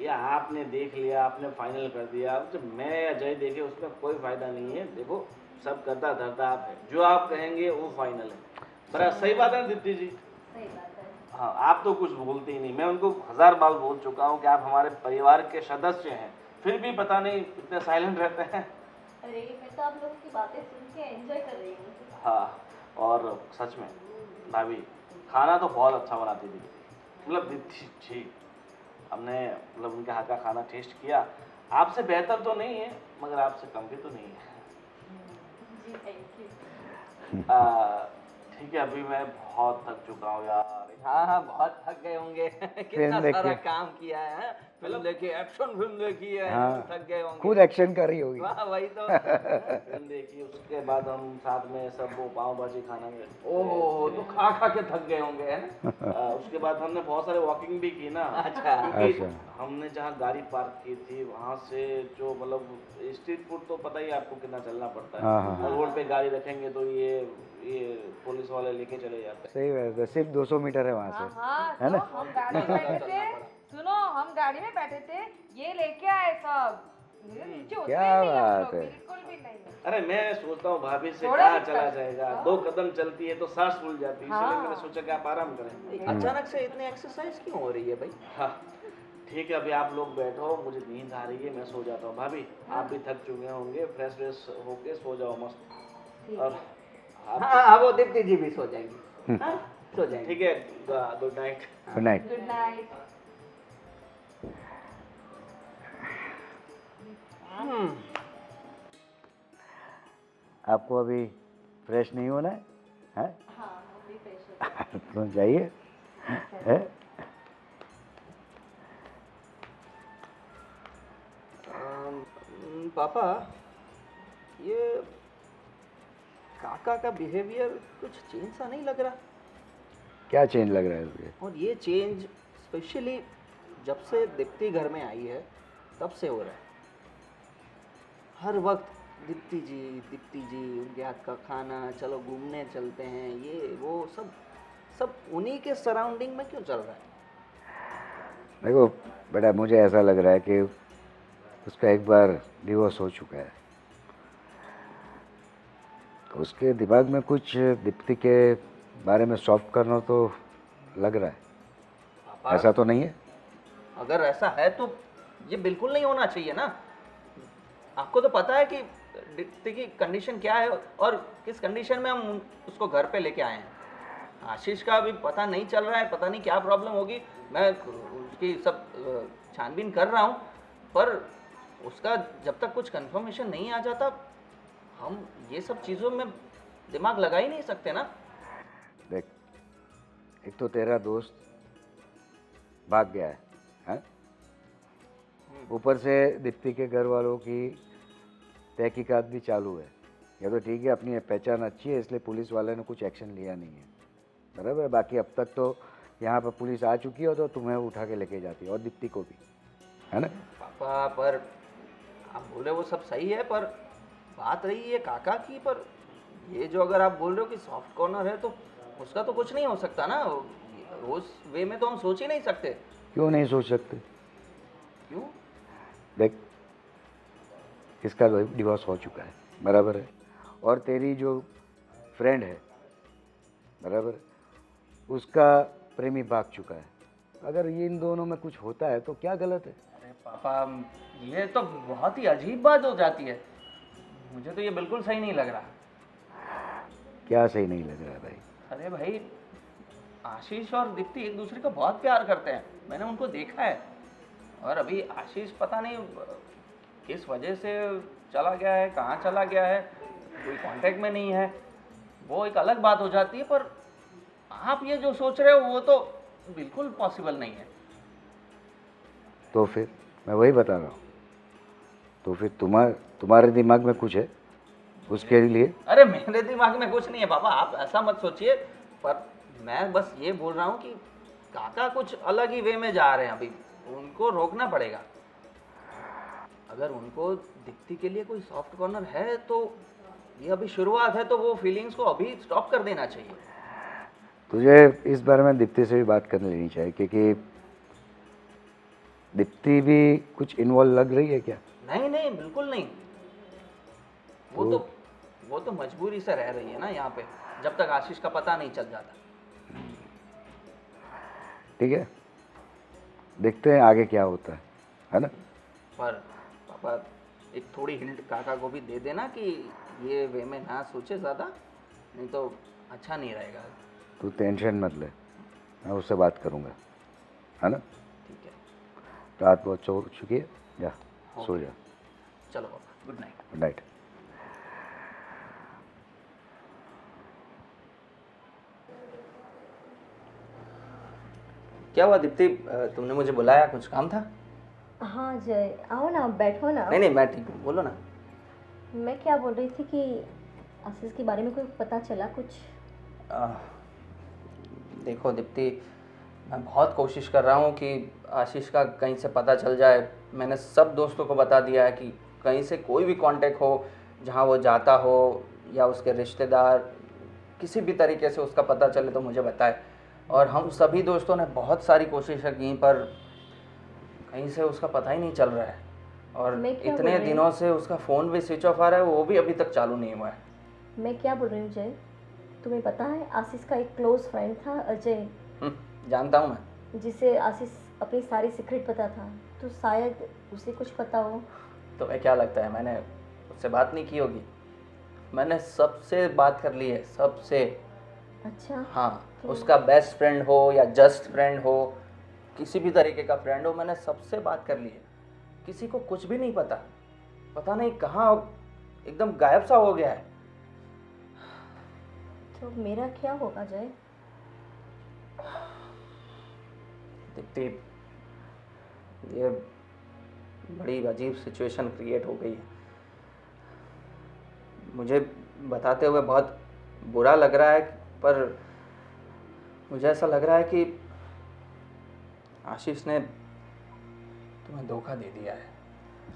[SPEAKER 3] या आपने देख लिया, आपने फाइनल कर दिया, अब जब मैं या जय देखे उसमें कोई फायदा नहीं है। देखो सब करता धरता आप है, जो आप कहेंगे वो फाइनल है। बड़ा सही बात है दीप्ति जी।
[SPEAKER 1] सही बात है।
[SPEAKER 3] हाँ, आप तो कुछ बोलते ही नहीं। मैं उनको 1000 बार बोल चुका हूँ कि आप हमारे परिवार के सदस्य हैं, फिर भी पता नहीं इतने साइलेंट रहते हैं।
[SPEAKER 1] अरे मैं तो आप लोगों की बातें सुन के एंजॉय कर रही हूँ।
[SPEAKER 3] हाँ, और सच में भाभी खाना तो बहुत अच्छा बनाती थी, मतलब दीप्ति जी। हमने मतलब उनके हाथ का खाना टेस्ट किया। आपसे बेहतर तो नहीं है, मगर आपसे कम भी तो नहीं है।
[SPEAKER 1] जी थैंक यू।
[SPEAKER 3] ठीक है, अभी मैं बहुत थक चुका हूँ यार।
[SPEAKER 2] हाँ हाँ बहुत थक गए होंगे। कितना
[SPEAKER 4] देख
[SPEAKER 2] सारा
[SPEAKER 4] के।
[SPEAKER 2] काम किया है, फिल्म देखी, एक्शन फिल्म देखी है,
[SPEAKER 4] हाँ।
[SPEAKER 2] थक गए होंगे।
[SPEAKER 4] खुद एक्शन कर रही होगी।
[SPEAKER 2] वाह वही तो।
[SPEAKER 3] फिल्म देखी, उसके बाद हम साथ में सब वो पाव भाजी खाना गए।
[SPEAKER 2] ओहो, तो खा खा के थक गए होंगे है ना?
[SPEAKER 3] उसके बाद हमने बहुत सारे वॉकिंग भी की ना।
[SPEAKER 2] अच्छा।
[SPEAKER 3] क्योंकि
[SPEAKER 4] अच्छा।
[SPEAKER 3] हमने जहाँ गाड़ी पार्क की थी वहाँ से जो मतलब स्ट्रीट फूड तो पता ही है आपको कितना चलना पड़ता
[SPEAKER 4] हाँ,
[SPEAKER 3] है।
[SPEAKER 4] हाँ,
[SPEAKER 3] और रोड पे गाड़ी रखेंगे तो ये पुलिस वाले लेके चले जाते हैं।
[SPEAKER 4] सही बात है, सिर्फ 200 मीटर है वहाँ
[SPEAKER 5] हाँ
[SPEAKER 4] से।
[SPEAKER 5] हाँ,
[SPEAKER 4] है
[SPEAKER 5] तो
[SPEAKER 4] ना?
[SPEAKER 5] हम गाड़ी में बैठे थे, सुनो हम गाड़ी में बैठे थे, ये लेके आए सब। मेरे नीचे उतरे
[SPEAKER 4] क्या
[SPEAKER 5] ही नहीं हम
[SPEAKER 4] बात
[SPEAKER 5] लोग,
[SPEAKER 4] है।
[SPEAKER 5] बिल्कुल भी नहीं।
[SPEAKER 3] अरे मैं सोचता हूँ भाभी से
[SPEAKER 5] थोड़ा
[SPEAKER 3] कहाँ
[SPEAKER 5] भी
[SPEAKER 3] चला
[SPEAKER 5] तक।
[SPEAKER 3] जाएगा, 2 कदम चलती है तो सांस फूल जाती है, इसलिए
[SPEAKER 5] हाँ।
[SPEAKER 3] मैंने सोचा कि आप आराम करें।
[SPEAKER 2] अचानक से इतनी एक्सरसाइज क्यों हो रही है भाई?
[SPEAKER 3] हाँ ठीक है, अभी आप लोग बैठो, मुझे नींद आ रही है, मैं सो जाता हूँ। भाभी आप भी थक चुके होंगे, फ्रेश व्रेश होके सो जाओ मस्त। और आप
[SPEAKER 2] हाँ हाँ वो दीप्ति जी भी सो जाएंगी। हाँ, सो जाएंगे।
[SPEAKER 3] ठीक है, good night.
[SPEAKER 4] Good night.
[SPEAKER 5] Good night.
[SPEAKER 4] आपको अभी फ्रेश नहीं होना है? हैं?
[SPEAKER 1] हाँ अभी फ्रेश
[SPEAKER 4] तो जाइए। है?
[SPEAKER 2] पापा, ये काका का बिहेवियर कुछ चेंज सा नहीं लग रहा?
[SPEAKER 4] क्या चेंज लग रहा है तुझे?
[SPEAKER 2] और ये चेंज स्पेशली जब से दीप्ति घर में आई है तब से हो रहा है। हर वक्त दीप्ति जी, उनके हाथ का खाना, चलो घूमने चलते हैं, ये वो सब उन्हीं के सराउंडिंग में क्यों चल रहा है?
[SPEAKER 4] देखो बेटा, मुझे ऐसा लग रहा है कि उसका एक बार डिवोर्स हो चुका है, तो उसके दिमाग में कुछ दीप्ति के बारे में सॉफ्ट करना तो लग रहा है।
[SPEAKER 2] पापा,
[SPEAKER 4] ऐसा तो नहीं है?
[SPEAKER 2] अगर ऐसा है तो ये बिल्कुल नहीं होना चाहिए ना। आपको तो पता है कि दीप्ति की कंडीशन क्या है और किस कंडीशन में हम उसको घर पे लेके आए हैं। आशीष का अभी पता नहीं चल रहा है, पता नहीं क्या प्रॉब्लम होगी। मैं उसकी सब छानबीन कर रहा हूँ, पर उसका जब तक कुछ कंफर्मेशन नहीं आ जाता हम ये सब चीज़ों में दिमाग लगा ही नहीं सकते ना।
[SPEAKER 4] देख, एक तो तेरा दोस्त भाग गया है, हैं? ऊपर से दीप्ति के घर वालों की तहकीकात भी चालू है। ये तो ठीक है, अपनी पहचान अच्छी है इसलिए पुलिस वाले ने कुछ एक्शन लिया नहीं है, बराबर है। बाकी अब तक तो यहाँ पर पुलिस आ चुकी हो तो तुम्हें उठा के लेके जाती है, और दीप्ति को भी, है ना?
[SPEAKER 2] पापा, पर आप बोल रहे हो वो सब सही है, पर बात रही है काका की। पर ये जो अगर आप बोल रहे हो कि सॉफ्ट कॉर्नर है तो उसका तो कुछ नहीं हो सकता ना। उस वे में तो हम सोच ही नहीं सकते।
[SPEAKER 4] क्यों नहीं सोच सकते?
[SPEAKER 2] क्यों?
[SPEAKER 4] देख, इसका डिवोर्स हो चुका है, बराबर है, और तेरी जो फ्रेंड है, बराबर है, उसका प्रेमी भाग चुका है। अगर ये इन दोनों में कुछ होता है तो क्या गलत है?
[SPEAKER 2] अरे पापा, ये तो बहुत ही अजीब बात हो जाती है। मुझे तो ये बिल्कुल सही नहीं लग रहा।
[SPEAKER 4] क्या सही नहीं लग रहा है भाई?
[SPEAKER 2] अरे भाई, आशीष और दीप्ति एक दूसरे को बहुत प्यार करते हैं, मैंने उनको देखा है। और अभी आशीष पता नहीं किस वजह से चला गया है, कहाँ चला गया है, कोई कांटेक्ट में नहीं है, वो एक अलग बात हो जाती है। पर आप ये जो सोच रहे हो वो तो बिल्कुल पॉसिबल नहीं है।
[SPEAKER 4] तो फिर मैं वही बता रहा हूँ। तो फिर तुम्हारे दिमाग में कुछ है उसके लिए?
[SPEAKER 2] अरे मेरे दिमाग में कुछ नहीं है पापा, आप ऐसा मत सोचिए। पर मैं बस ये बोल रहा हूँ कि काका कुछ अलग ही वे में जा रहे हैं अभी, उनको रोकना पड़ेगा। अगर उनको दीप्ति के लिए कोई सॉफ्ट कॉर्नर है तो ये अभी शुरुआत है, तो वो फीलिंग्स को अभी स्टॉप कर देना चाहिए।
[SPEAKER 4] तुझे इस बारे में दीप्ति से भी बात कर लेनी चाहिए, क्योंकि दीप्ति भी कुछ इन्वॉल्व लग रही है क्या?
[SPEAKER 2] नहीं नहीं, बिल्कुल नहीं। वो तो मजबूरी से रह रही है ना यहाँ पे, जब तक आशीष का पता नहीं चल जाता।
[SPEAKER 4] ठीक है, देखते हैं आगे क्या होता है ना?
[SPEAKER 2] पर पापा एक थोड़ी हिंट काका को भी दे देना कि ये वे में ना सोचे ज़्यादा, नहीं तो अच्छा नहीं रहेगा।
[SPEAKER 4] तू टेंशन मत ले, मैं उससे बात करूँगा, है ना?
[SPEAKER 2] ठीक है।
[SPEAKER 4] रात बहुत हो चुकी है, जा सो जा।
[SPEAKER 2] चलो पापा, गुड नाइट।
[SPEAKER 4] Good night.
[SPEAKER 2] क्या हुआ दीप्ति, तुमने मुझे बुलाया, कुछ काम था?
[SPEAKER 1] हाँ जय, आओ ना, बैठो ना।
[SPEAKER 2] नहीं नहीं, मैं ठीक हूँ, बोलो ना।
[SPEAKER 1] मैं क्या बोल रही थी कि आशीष के बारे में कोई पता चला कुछ?
[SPEAKER 2] देखो दीप्ति, मैं बहुत कोशिश कर रहा हूँ कि आशीष का कहीं से पता चल जाए। मैंने सब दोस्तों को बता दिया है कि कहीं से कोई भी कांटेक्ट हो, जहाँ वो जाता हो या उसके रिश्तेदार, किसी भी तरीके से उसका पता चले तो मुझे बताए। और हम सभी दोस्तों ने बहुत सारी कोशिशें की, पर कहीं से उसका पता ही नहीं चल रहा है। और इतने दिनों से उसका फ़ोन भी स्विच ऑफ आ रहा है, वो भी अभी तक चालू नहीं हुआ है।
[SPEAKER 1] मैं क्या बोल रही हूँ जय, तुम्हें पता है आशीष का एक क्लोज फ्रेंड था अजय,
[SPEAKER 2] जानता हूँ मैं,
[SPEAKER 1] जिसे आशीष अपनी सारी सीक्रेट पता था, तो शायद उसे कुछ पता हो।
[SPEAKER 2] तुम्हें क्या लगता है मैंने उससे बात नहीं की होगी? मैंने सबसे बात कर ली है, सबसे।
[SPEAKER 1] अच्छा।
[SPEAKER 2] हाँ, उसका बेस्ट फ्रेंड हो या जस्ट फ्रेंड हो, किसी भी तरीके का फ्रेंड हो, मैंने सबसे बात कर ली है। किसी को कुछ भी नहीं पता, पता नहीं कहाँ एकदम गायब सा हो गया है।
[SPEAKER 1] तो मेरा क्या होगा जय?
[SPEAKER 2] दीप्ति, ये बड़ी अजीब सिचुएशन क्रिएट हो गई है। मुझे बताते हुए बहुत बुरा लग रहा है, पर मुझे ऐसा लग रहा है कि आशीष ने तुम्हें धोखा दे दिया है।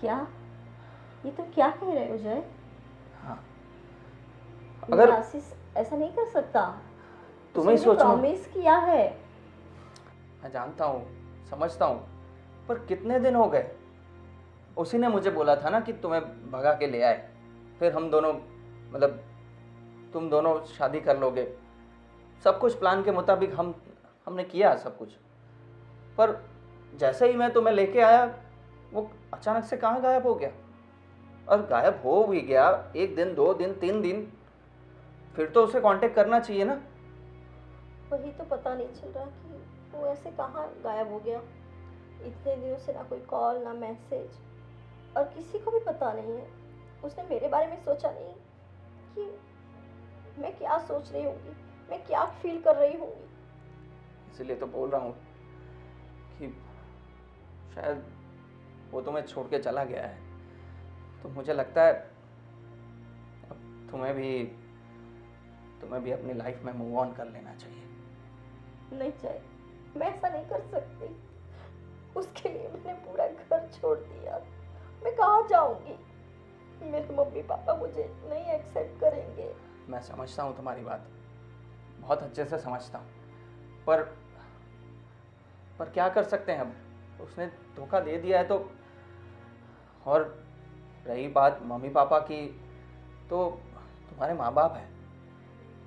[SPEAKER 1] क्या? ये तुम क्या कह रहे हो जय?
[SPEAKER 2] हाँ,
[SPEAKER 1] अगर आशीष ऐसा नहीं कर सकता,
[SPEAKER 2] तुम्हें सोचो,
[SPEAKER 1] प्रॉमिस किया है।
[SPEAKER 2] मैं जानता हूँ, समझता हूँ, पर कितने दिन हो गए? उसी ने मुझे बोला था ना कि तुम्हें भगा के ले आए, फिर हम दोनों, मतलब तुम दोनों शादी कर लोगे। सब कुछ प्लान के मुताबिक हमने किया सब कुछ। पर जैसे ही मैं तुम्हें लेके आया, वो अचानक से कहाँ गायब हो गया। और गायब हो भी गया, 1 दिन 2 दिन 3 दिन, फिर तो उसे कांटेक्ट करना चाहिए ना।
[SPEAKER 1] वही तो पता नहीं चल रहा कि वो ऐसे कहाँ गायब हो गया। इतने दिनों से ना कोई कॉल ना मैसेज, और किसी को भी पता नहीं है। उसने मेरे बारे में सोचा नहीं कि मैं क्या सोच रही होंगी, मैं क्या फील कर रही होंगी।
[SPEAKER 2] इसलिए तो बोल रहा हूँ कि शायद वो तुम्हें छोड़ के चला गया है। तो मुझे लगता है अब तुम्हें भी अपनी लाइफ में मूव ऑन कर लेना चाहिए।
[SPEAKER 1] नहीं चाहिए, मैं ऐसा नहीं कर सकती। उसके लिए मैंने पूरा घर छोड़ दिया। मैं कहाँ जाऊंगी? मेरे मम्मी पापा मुझे नहीं एक्सेप्ट करेंगे।
[SPEAKER 2] मैं समझता हूँ तुम्हारी बात, बहुत अच्छे से समझता हूँ, पर क्या कर सकते हैं अब? उसने धोखा दे दिया है तो। और रही बात मम्मी पापा की, तो तुम्हारे माँ बाप हैं,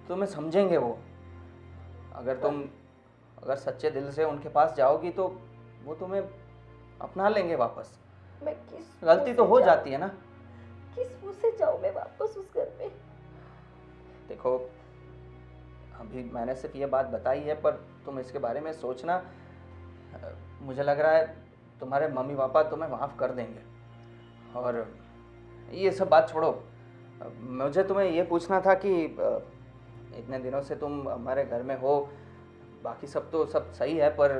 [SPEAKER 2] तुम्हें समझेंगे वो। अगर सच्चे दिल से उनके पास जाओगी तो वो तुम्हें अपना लेंगे वापस।
[SPEAKER 1] मैं किस
[SPEAKER 2] गलती तो हो जाती है ना।
[SPEAKER 1] किस मुंह से जाऊँ मैं वापस उस घर में?
[SPEAKER 2] देखो, अभी मैंने सिर्फ ये बात बताई है, पर तुम इसके बारे में सोचना। मुझे लग रहा है तुम्हारे मम्मी पापा तुम्हें माफ़ कर देंगे। और ये सब बात छोड़ो, मुझे तुम्हें ये पूछना था कि इतने दिनों से तुम हमारे घर में हो, बाकी सब तो सब सही है, पर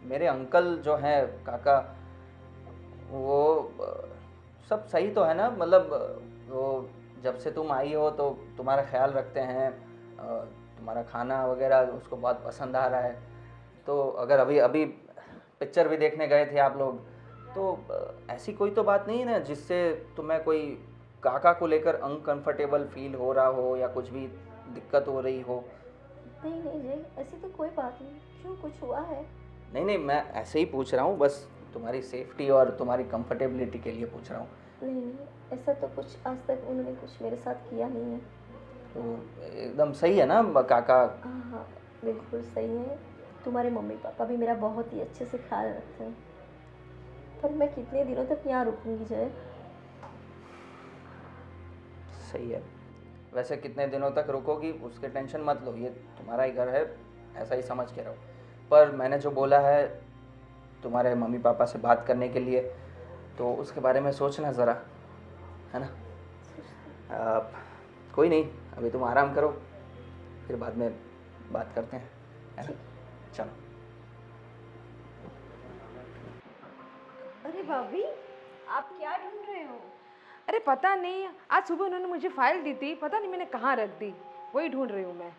[SPEAKER 2] मेरे अंकल जो हैं काका, वो सब सही तो है ना? मतलब वो जब से तुम आई हो तो तुम्हारा ख्याल रखते हैं, तुम्हारा खाना वगैरह उसको बहुत पसंद आ रहा है। तो अगर अभी अभी पिक्चर भी देखने गए थे आप लोग, तो ऐसी कोई तो बात नहीं है ना जिससे तुम्हें कोई काका को लेकर अनकंफर्टेबल फील हो रहा हो या कुछ भी दिक्कत हो रही हो?
[SPEAKER 1] नहीं नहीं जय, ऐसी तो कोई बात नहीं। क्यों, कुछ हुआ है?
[SPEAKER 2] नहीं नहीं, मैं ऐसे ही पूछ रहा हूँ, बस तुम्हारी सेफ्टी और तुम्हारी कंफर्टेबिलिटी के लिए पूछ रहा हूँ।
[SPEAKER 1] नहीं नहीं, ऐसा तो कुछ आज तक उन्होंने कुछ मेरे साथ किया नहीं है।
[SPEAKER 2] तो एकदम सही है ना काका?
[SPEAKER 1] हाँ हाँ, बिल्कुल सही है। तुम्हारे मम्मी पापा भी मेरा बहुत ही अच्छे से ख्याल रखते हैं। पर मैं कितने दिनों तक यहाँ रुकूंगी जय?
[SPEAKER 2] सही है। वैसे कितने दिनों तक रुकोगी उसके टेंशन मत लो, ये तुम्हारा ही घर है, ऐसा ही समझ के रहो। पर मैंने जो बोला है तुम्हारे मम्मी पापा से बात करने के लिए, तो उसके बारे में सोचना ज़रा, है ना? कोई नहीं, अभी तुम आराम करो, फिर बाद में बात करते हैं, है ना? चलो।
[SPEAKER 1] अरे भाभी, आप क्या ढूंढ रहे हो?
[SPEAKER 5] अरे पता नहीं, आज सुबह उन्होंने मुझे फाइल दी थी, पता नहीं मैंने कहाँ रख दी, वही ढूंढ रही हूँ मैं।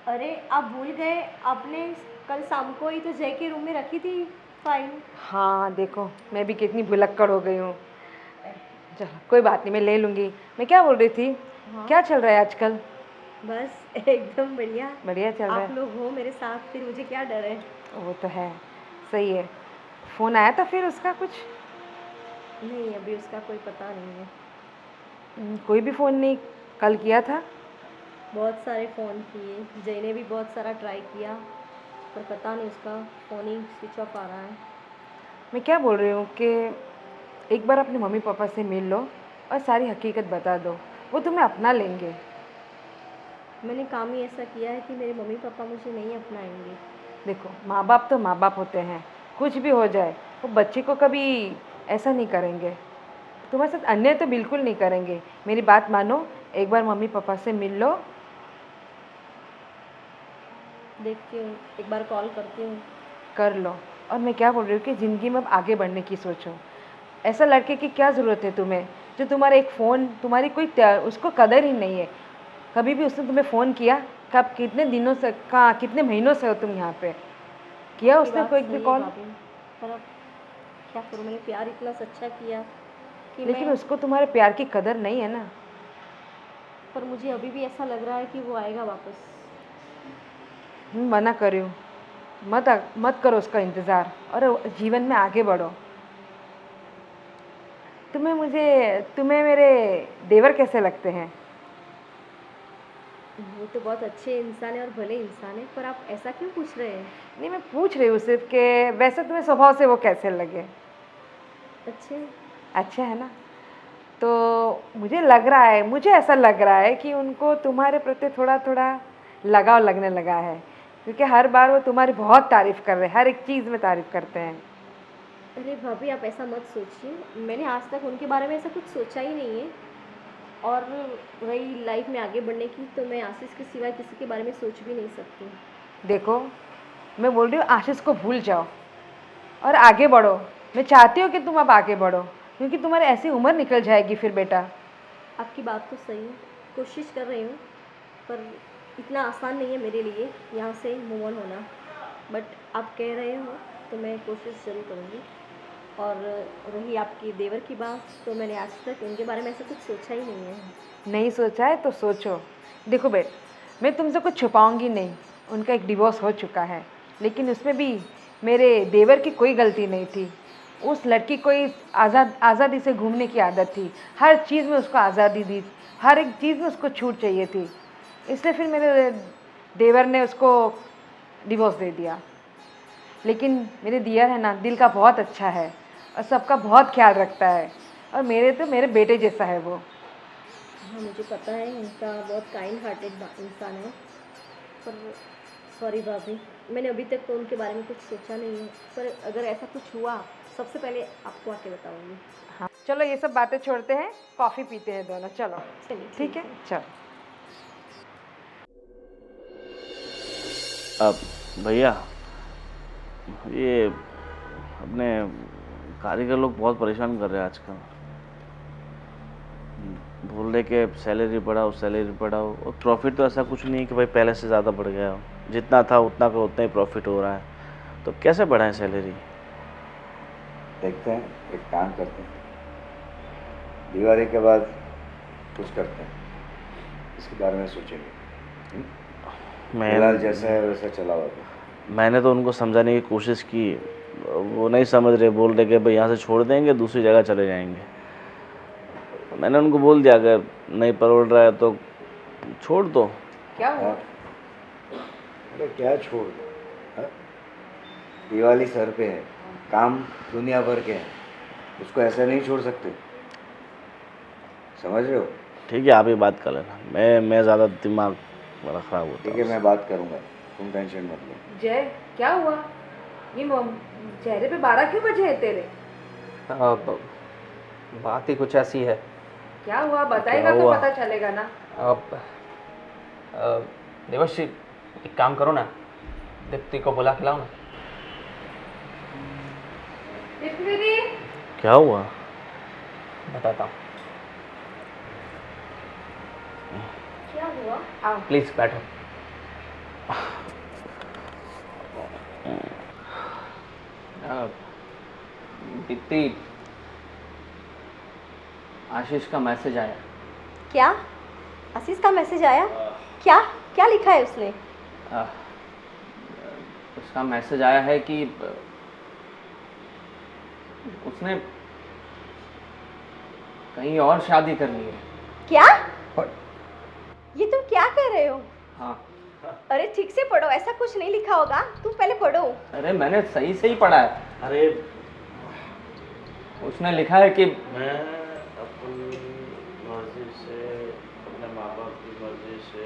[SPEAKER 1] अरे आप भूल गए, आपने कल शाम को ही तो जय के रूम में रखी थी फाइल।
[SPEAKER 5] हाँ देखो, मैं भी कितनी भुलक्कड़ हो गई हूँ। चलो कोई बात नहीं, मैं ले लूँगी। मैं क्या बोल रही थी, क्या चल रहा है आजकल?
[SPEAKER 1] बस एकदम बढ़िया।
[SPEAKER 5] बढ़िया चल रहा
[SPEAKER 1] आप
[SPEAKER 5] है।
[SPEAKER 1] लोग हो मेरे साथ, फिर मुझे क्या डर है।
[SPEAKER 5] वो तो है, सही है। फ़ोन आया था फिर उसका कुछ?
[SPEAKER 1] नहीं, अभी उसका कोई पता नहीं है।
[SPEAKER 5] कोई भी फ़ोन नहीं? कल किया था?
[SPEAKER 1] बहुत सारे फ़ोन किए, जय ने भी बहुत सारा ट्राई किया, पर पता नहीं, उसका फ़ोन ही स्विच ऑफ आ रहा है।
[SPEAKER 5] मैं क्या बोल रही हूँ कि एक बार अपने मम्मी पापा से मिल लो और सारी हकीकत बता दो, वो तुम्हें अपना लेंगे।
[SPEAKER 1] मैंने काम ही ऐसा किया है कि मेरे मम्मी पापा मुझे नहीं अपनाएंगे।
[SPEAKER 5] देखो, माँ बाप तो माँ बाप होते हैं, कुछ भी हो जाए वो बच्चे को कभी ऐसा नहीं करेंगे। तुम्हारे साथ अन्याय तो बिल्कुल नहीं करेंगे। मेरी बात मानो, एक बार मम्मी पापा से मिल लो।
[SPEAKER 1] देखती हूँ, एक बार कॉल करती हूँ।
[SPEAKER 5] कर लो। और मैं क्या बोल रही हूँ कि ज़िंदगी में अब आगे बढ़ने की सोचो। ऐसा लड़के की क्या ज़रूरत है तुम्हें जो तुम्हारा एक फ़ोन, तुम्हारी कोई उसको कदर ही नहीं है। कभी भी उसने तुम्हें फ़ोन किया? कब, कितने दिनों से, कहाँ, कितने महीनों से हो तुम यहाँ पे? किया
[SPEAKER 1] आपकी
[SPEAKER 5] उसने
[SPEAKER 1] बात
[SPEAKER 5] कोई भी
[SPEAKER 1] सही है
[SPEAKER 5] कॉल?
[SPEAKER 1] भाभी, पर अब क्या करूँ, मैंने प्यार इतना सच्चा किया कि
[SPEAKER 5] लेकिन
[SPEAKER 1] मैं,
[SPEAKER 5] उसको तुम्हारे प्यार की कदर नहीं है ना।
[SPEAKER 1] पर मुझे अभी भी ऐसा लग रहा है कि वो आएगा वापस।
[SPEAKER 5] मना कर रही हूँ, मत करो उसका इंतज़ार और जीवन में आगे बढ़ो। तुम्हें मेरे देवर कैसे लगते हैं?
[SPEAKER 1] वो तो बहुत अच्छे इंसान है और भले इंसान है, पर आप ऐसा क्यों पूछ रहे हैं?
[SPEAKER 5] नहीं, मैं पूछ रही हूँ सिर्फ कि वैसे तुम्हें स्वभाव से वो कैसे लगे?
[SPEAKER 1] अच्छे।
[SPEAKER 5] अच्छा है ना? तो मुझे ऐसा लग रहा है कि उनको तुम्हारे प्रति थोड़ा थोड़ा लगाव लगने लगा है, क्योंकि हर बार वो तुम्हारी बहुत तारीफ़ कर रहे हैं, हर एक चीज़ में तारीफ़ करते हैं।
[SPEAKER 1] अरे भाभी, आप ऐसा मत सोचिए, मैंने आज तक उनके बारे में ऐसा कुछ सोचा ही नहीं है। और रही लाइफ में आगे बढ़ने की, तो मैं आशीष के सिवाय किसी के बारे में सोच भी नहीं सकती।
[SPEAKER 5] देखो, मैं बोल रही हूँ आशीष को भूल जाओ और आगे बढ़ो। मैं चाहती हूँ कि तुम अब आगे बढ़ो, क्योंकि तुम्हारी ऐसी उम्र निकल जाएगी फिर बेटा।
[SPEAKER 1] आपकी बात तो सही है, कोशिश कर रही हूँ, पर इतना आसान नहीं है मेरे लिए यहाँ से मूव ऑन होना। बट आप कह रहे हो तो मैं कोशिश ज़रूर करूँगी। और रही आपकी देवर की बात, तो मैंने आज तक उनके बारे में ऐसा कुछ सोचा ही नहीं है।
[SPEAKER 5] नहीं सोचा है तो सोचो। देखो बेट, मैं तुमसे कुछ छुपाऊंगी नहीं। उनका एक डिवोर्स हो चुका है, लेकिन उसमें भी मेरे देवर की कोई गलती नहीं थी। उस लड़की को आज़ादी से घूमने की आदत थी, हर चीज़ में उसको आज़ादी दी, हर एक चीज़ में उसको छूट चाहिए थी, इसलिए फिर मेरे देवर ने उसको डिवोर्स दे दिया। लेकिन मेरे दियर है ना, दिल का बहुत अच्छा है और सबका बहुत ख्याल रखता है, और मेरे बेटे जैसा है वो।
[SPEAKER 1] हाँ, मुझे पता है उनका बहुत काइंड हार्टेड इंसान है। पर सॉरी भाभी, मैंने अभी तक तो उनके बारे में कुछ सोचा नहीं है, पर अगर ऐसा कुछ हुआ सबसे पहले आपको आके बताऊंगी।
[SPEAKER 5] हाँ चलो, ये सब बातें छोड़ते हैं, कॉफ़ी पीते हैं दोनों। चलो
[SPEAKER 1] चलिए,
[SPEAKER 5] ठीक है, चलो।
[SPEAKER 3] अब भैया, ये अपने कारीगर लोग बहुत परेशान कर रहे हैं आजकल। बोल रहे कि सैलरी बढ़ाओ, सैलरी बढ़ाओ, और प्रॉफिट तो ऐसा कुछ नहीं है कि भाई पहले से ज़्यादा बढ़ गया हो। जितना था उतना का उतना ही प्रॉफिट हो रहा है, तो कैसे बढ़ाएं सैलरी?
[SPEAKER 4] देखते हैं, एक काम करते हैं, दिवाली के बाद कुछ करते हैं, इसके बारे में सोचेंगे। फिलहाल जैसा है वैसा चला हुआ था।
[SPEAKER 3] मैंने तो उनको समझाने की कोशिश की, वो नहीं समझ रहे। बोल रहे कि भाई यहाँ से छोड़ देंगे, दूसरी जगह चले जाएंगे। मैंने उनको बोल दिया अगर नहीं परवड़ रहा है तो छोड़ दो।
[SPEAKER 5] क्या हुआ?
[SPEAKER 4] अरे क्या छोड़ दो, हाँ? दिवाली सर पे है, काम दुनिया भर के हैं, उसको ऐसे नहीं छोड़ सकते, समझ रहे हो?
[SPEAKER 3] ठीक है, आप ही बात कर लेना, मैं ज़्यादा दिमाग मेरा ख़राब होता
[SPEAKER 4] ठीक है, मैं बात करूँगा, तुम टेंशन मत लो।
[SPEAKER 5] जय, क्या हुआ? ये चेहरे पे 12 क्यों बजे हैं तेरे?
[SPEAKER 2] बात ही कुछ ऐसी है।
[SPEAKER 5] क्या हुआ बताएगा तो पता चलेगा ना।
[SPEAKER 2] देवर्षि, एक काम करो ना, दीप्ति को बुला के लाओ ना।
[SPEAKER 5] दीप्ति,
[SPEAKER 3] क्या हुआ?
[SPEAKER 2] बताता हूँ,
[SPEAKER 1] क्या हुआ?
[SPEAKER 5] आओ।
[SPEAKER 2] प्लीज बैठो। दीप्ति, आशीष का मैसेज आया।
[SPEAKER 1] क्या? आशीष का मैसेज आया? क्या क्या लिखा है उसने?
[SPEAKER 2] उसका मैसेज आया है कि उसने कहीं और शादी कर ली है।
[SPEAKER 1] क्या? ये तुम क्या कह रहे हो?
[SPEAKER 2] हाँ।
[SPEAKER 1] अरे ठीक से पढ़ो, ऐसा कुछ नहीं लिखा होगा, तुम पहले पढ़ो।
[SPEAKER 2] अरे मैंने सही से ही पढ़ा है।
[SPEAKER 3] अरे
[SPEAKER 2] उसने लिखा है कि
[SPEAKER 3] मैं अपनी मर्जी से, अपने माँ बाप की मर्जी से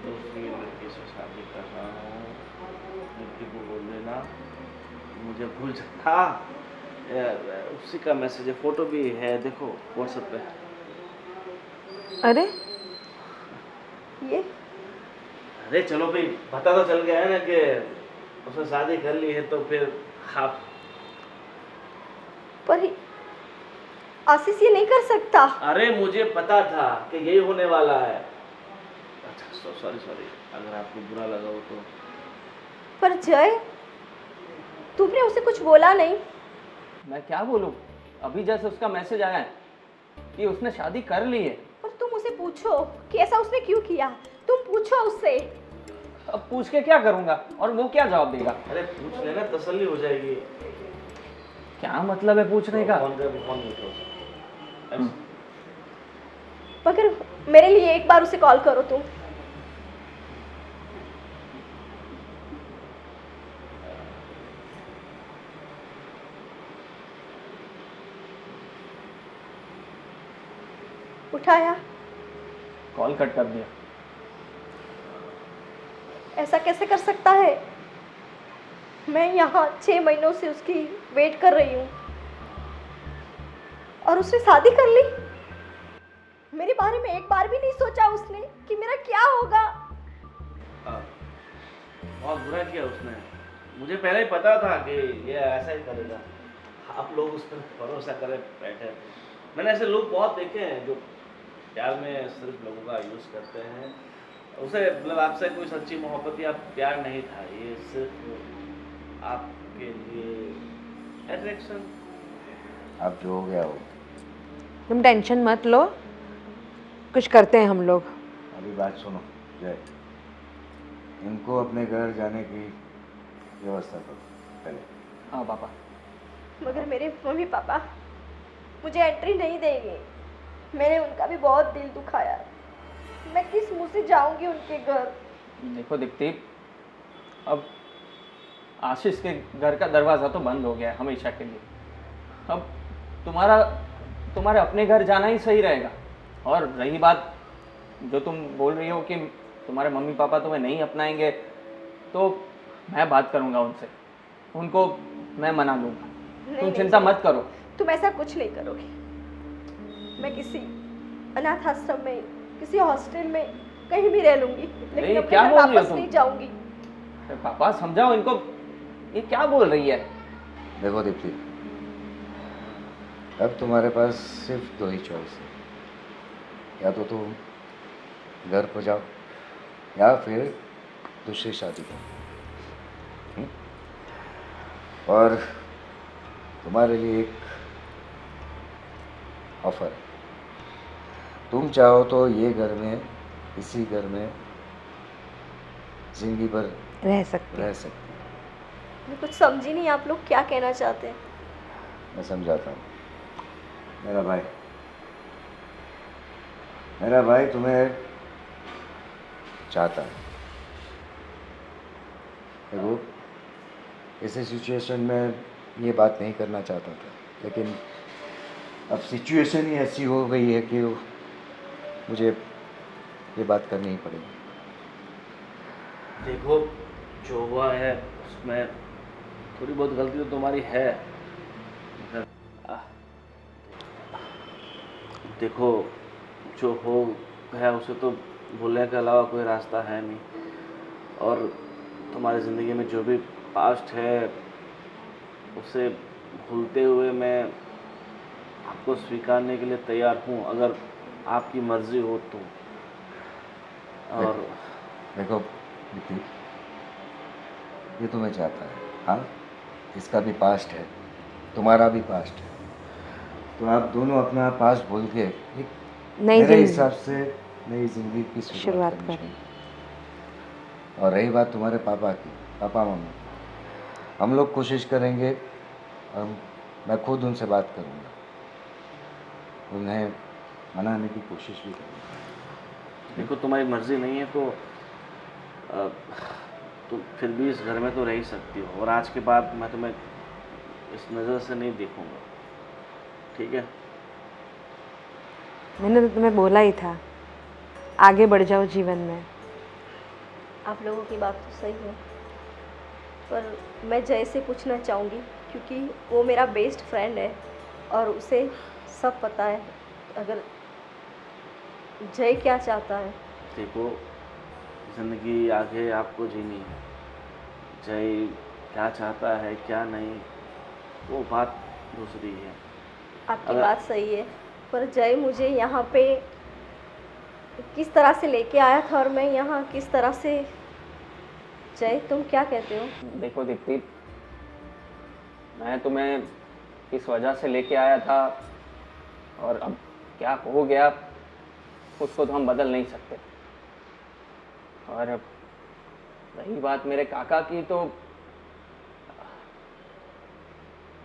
[SPEAKER 3] दूसरी लड़की से शादी कर रहा हूँ। लड़की को बोल देना मुझे भूल जा। हाँ, उसी का मैसेज है, फोटो भी है, देखो व्हाट्सएप पे।
[SPEAKER 5] अरे
[SPEAKER 1] ये
[SPEAKER 3] अरे चलो भाई, पता तो चल गया है ना कि उसने शादी कर ली है, तो फिर आप।
[SPEAKER 1] पर आशीष ये नहीं कर सकता।
[SPEAKER 3] अरे मुझे पता था कि यही होने वाला है। अच्छा सॉरी सॉरी, अगर आपको बुरा लगा हो तो।
[SPEAKER 1] पर जय, तुमने उसे कुछ बोला नहीं?
[SPEAKER 2] मैं क्या बोलूं, अभी जैसे उसका मैसेज आया है कि उसने शादी कर ली है।
[SPEAKER 1] पर तुम उसे पूछो कि ऐसा उसने क्यों किया, तुम पूछो उससे।
[SPEAKER 2] अब पूछ के क्या करूंगा, और वो क्या जवाब देगा?
[SPEAKER 3] अरे पूछ लेना, तसल्ली हो जाएगी।
[SPEAKER 2] क्या मतलब है पूछने का?
[SPEAKER 1] मगर मेरे लिए एक बार उसे कॉल करो तुम। उठाया,
[SPEAKER 2] कॉल कट कर दिया।
[SPEAKER 1] ऐसा कैसे कर सकता है? मैं यहाँ 6 महीनों से उसकी वेट कर रही हूँ और उसने शादी कर ली। मेरे बारे में एक बार भी नहीं सोचा उसने कि मेरा क्या होगा।
[SPEAKER 3] बहुत बुरा किया उसने, मुझे पहले ही पता था कि ये ऐसा ही करेगा। आप लोग उस पर भरोसा करे बैठे। मैंने ऐसे लोग बहुत देखे हैं जो प्यार में सिर्फ लोगों का यूज़ करते हैं। उसे मतलब आपसे कोई सच्ची मोहब्बत या प्यार नहीं था, ये सिर्फ आपके लिए अट्रैक्शन।
[SPEAKER 4] अब जो हो गया हो।
[SPEAKER 5] तुम टेंशन मत लो, कुछ करते हैं हम लोग।
[SPEAKER 4] अभी बात सुनो जय, इनको अपने घर जाने की व्यवस्था करो पहले।
[SPEAKER 2] हाँ पापा।
[SPEAKER 1] मगर मेरे मम्मी पापा मुझे एंट्री नहीं देंगे। मैंने उनका भी बहुत दिल दुखाया, मैं किस मुंह से जाऊंगी उनके घर?
[SPEAKER 2] देखो दीप्ति, अब आशीष के घर का दरवाज़ा तो बंद हो गया है हमेशा के लिए। अब तुम्हारे अपने घर जाना ही सही रहेगा। और रही बात जो तुम बोल रही हो कि तुम्हारे मम्मी पापा तुम्हें नहीं अपनाएंगे, तो मैं बात करूंगा उनसे, उनको मैं मना लूँगा। तुम चिंता मत करो।
[SPEAKER 1] तुम ऐसा कुछ नहीं करोगे। मैं किसी अनाथ आश्रम में, किसी हॉस्टल में कहीं भी रह लूंगी, लेकिन अपने
[SPEAKER 2] क्या
[SPEAKER 1] घर
[SPEAKER 2] बोल रही हो
[SPEAKER 1] वापस
[SPEAKER 2] तुम?
[SPEAKER 1] नहीं जाऊंगी।
[SPEAKER 2] पापा समझाओ इनको, ये क्या बोल रही है?
[SPEAKER 4] देखो दीप्ति, अब तुम्हारे पास सिर्फ दो ही चॉइस है, या तो तुम घर पर जाओ या फिर दूसरी शादी करो। और तुम्हारे लिए एक ऑफर है, तुम चाहो तो ये घर में, इसी घर में जिंदगी भर
[SPEAKER 5] रह सकते
[SPEAKER 4] रह सकते।
[SPEAKER 1] मैं कुछ समझी नहीं, आप लोग क्या कहना चाहते हैं?
[SPEAKER 4] मैं समझाता हूँ। मेरा भाई तुम्हें चाहता है। देखो, ऐसे सिचुएशन में ये बात नहीं करना चाहता था, लेकिन अब सिचुएशन ही ऐसी हो गई है कि मुझे ये बात करनी ही पड़ेगी।
[SPEAKER 3] देखो, जो हुआ है उसमें थोड़ी बहुत गलती तो तुम्हारी है, मगर देखो, जो हो गया उसे तो भूलने के अलावा कोई रास्ता है नहीं। और तुम्हारी ज़िंदगी में जो भी पास्ट है उसे भूलते हुए मैं आपको स्वीकारने के लिए तैयार हूँ, अगर आपकी मर्ज़ी हो तो। और
[SPEAKER 4] देखो दीप्ति, ये तुम्हें चाहता है, हाँ, इसका भी पास्ट है, तुम्हारा भी पास्ट है, तो आप दोनों अपना पास्ट भूल के एक मेरे हिसाब से नई जिंदगी की शुरुआत करनी चाहिए। और रही बात तुम्हारे पापा मम्मी, हम लोग कोशिश करेंगे, मैं खुद उनसे बात करूँगा, उन्हें मनाने की कोशिश भी करूँगा।
[SPEAKER 3] देखो, तुम्हारी मर्ज़ी नहीं है तो फिर भी इस घर में तो रह ही सकती हो, और आज के बाद मैं तुम्हें इस नज़र से नहीं देखूँगा, ठीक है?
[SPEAKER 5] मैंने तो तुम्हें बोला ही था, आगे बढ़ जाओ जीवन में।
[SPEAKER 1] आप लोगों की बात तो सही है, पर मैं जय से पूछना चाहूँगी, क्योंकि वो मेरा बेस्ट फ्रेंड है और उसे सब पता है अगर जय क्या चाहता है।
[SPEAKER 3] देखो, ज़िंदगी आगे आपको जीनी है, जय क्या चाहता है क्या नहीं वो बात दूसरी है।
[SPEAKER 1] आपकी बात सही है, पर जय मुझे यहाँ पे किस तरह से लेके आया था और मैं यहाँ किस तरह से। जय, तुम क्या कहते हो?
[SPEAKER 2] देखो दीप्ति, मैं तुम्हें इस वजह से लेके आया था, और अब क्या हो गया उसको तो हम बदल नहीं सकते। और रही बात मेरे काका की, तो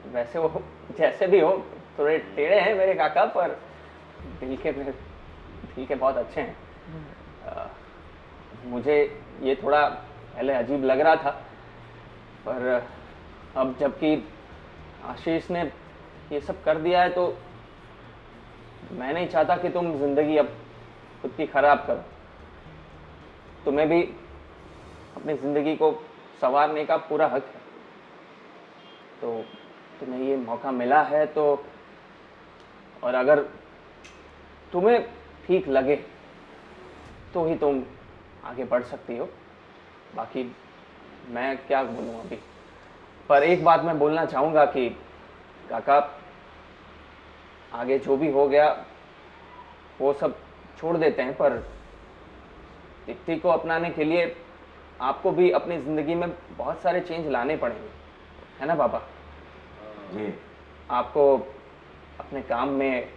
[SPEAKER 2] वैसे वो जैसे भी हो थोड़े टेढ़े हैं मेरे काका, पर दिल के बहुत अच्छे हैं। मुझे ये थोड़ा पहले अजीब लग रहा था, पर अब जबकि आशीष ने ये सब कर दिया है, तो मैं नहीं चाहता कि तुम ज़िंदगी अब खुद की ख़राब करो। तुम्हें भी अपनी ज़िंदगी को संवारने का पूरा हक है, तो तुम्हें ये मौका मिला है तो, और अगर तुम्हें ठीक लगे तो ही तुम आगे बढ़ सकती हो। बाकी मैं क्या बोलूँ अभी, पर एक बात मैं बोलना चाहूँगा कि काका, आगे जो भी हो गया वो सब छोड़ देते हैं, पर दीप्ति को अपनाने के लिए आपको भी अपनी ज़िंदगी में बहुत सारे चेंज लाने पड़ेंगे, है ना पापा?
[SPEAKER 4] जी।
[SPEAKER 2] आपको अपने काम में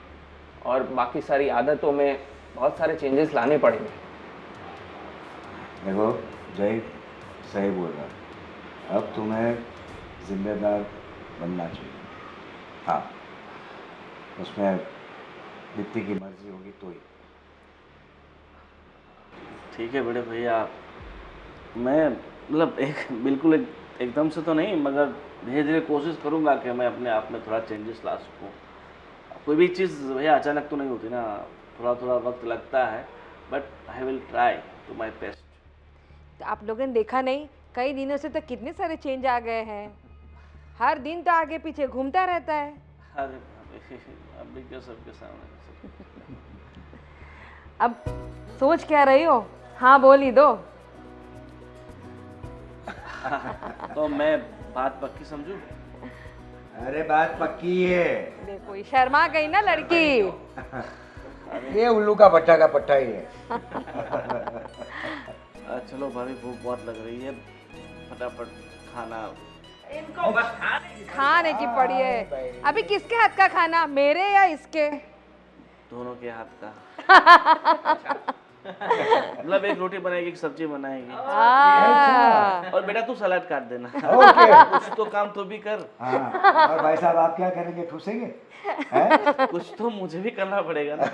[SPEAKER 2] और बाकी सारी आदतों में बहुत सारे चेंजेस लाने पड़ेंगे।
[SPEAKER 4] देखो, जय सही बोल रहा है, अब तुम्हें जिम्मेदार बनना चाहिए। हाँ, उसमें दीप्ति की मर्जी होगी तो ही।
[SPEAKER 3] ठीक है बड़े भैया, मैं मतलब बिल्कुल एकदम से तो नहीं, मगर धीरे धीरे कोशिश करूँगा कि मैं अपने आप में थोड़ा चेंजेस ला सकूँ। कोई भी चीज़ भैया अचानक तो नहीं होती ना, थोड़ा थोड़ा वक्त लगता है, but I will try to my best.
[SPEAKER 5] तो आप लोगों ने देखा नहीं, कई दिनों से तो कितने सारे चेंज आ गए हैं। हर दिन तो आगे पीछे घूमता रहता है।
[SPEAKER 3] अरे अभी क्या सबके सामने
[SPEAKER 5] अब सोच क्या रही हो? हाँ बोल ही दो।
[SPEAKER 3] तो मैं बात पक्की समझूं?
[SPEAKER 4] अरे बात पक्की है।
[SPEAKER 5] देखो ये शर्मा गई ना लड़की।
[SPEAKER 4] ये उल्लू का पट्टा ही है।
[SPEAKER 3] चलो भाभी, भूख बहुत लग रही है, फटाफट खाना।
[SPEAKER 5] खाने की पड़ी है। अभी किसके हाथ का खाना, मेरे या इसके?
[SPEAKER 3] दोनों के हाथ का। मतलब एक रोटी बनाएगी, एक सब्जी बनाएगी, और बेटा तू सलाद काट देना।
[SPEAKER 4] ओके।
[SPEAKER 3] कुछ तो काम तो भी कर।
[SPEAKER 4] हाँ, और भाई साहब आप क्या करेंगे, ठूसेंगे?
[SPEAKER 3] कुछ तो मुझे भी करना पड़ेगा ना।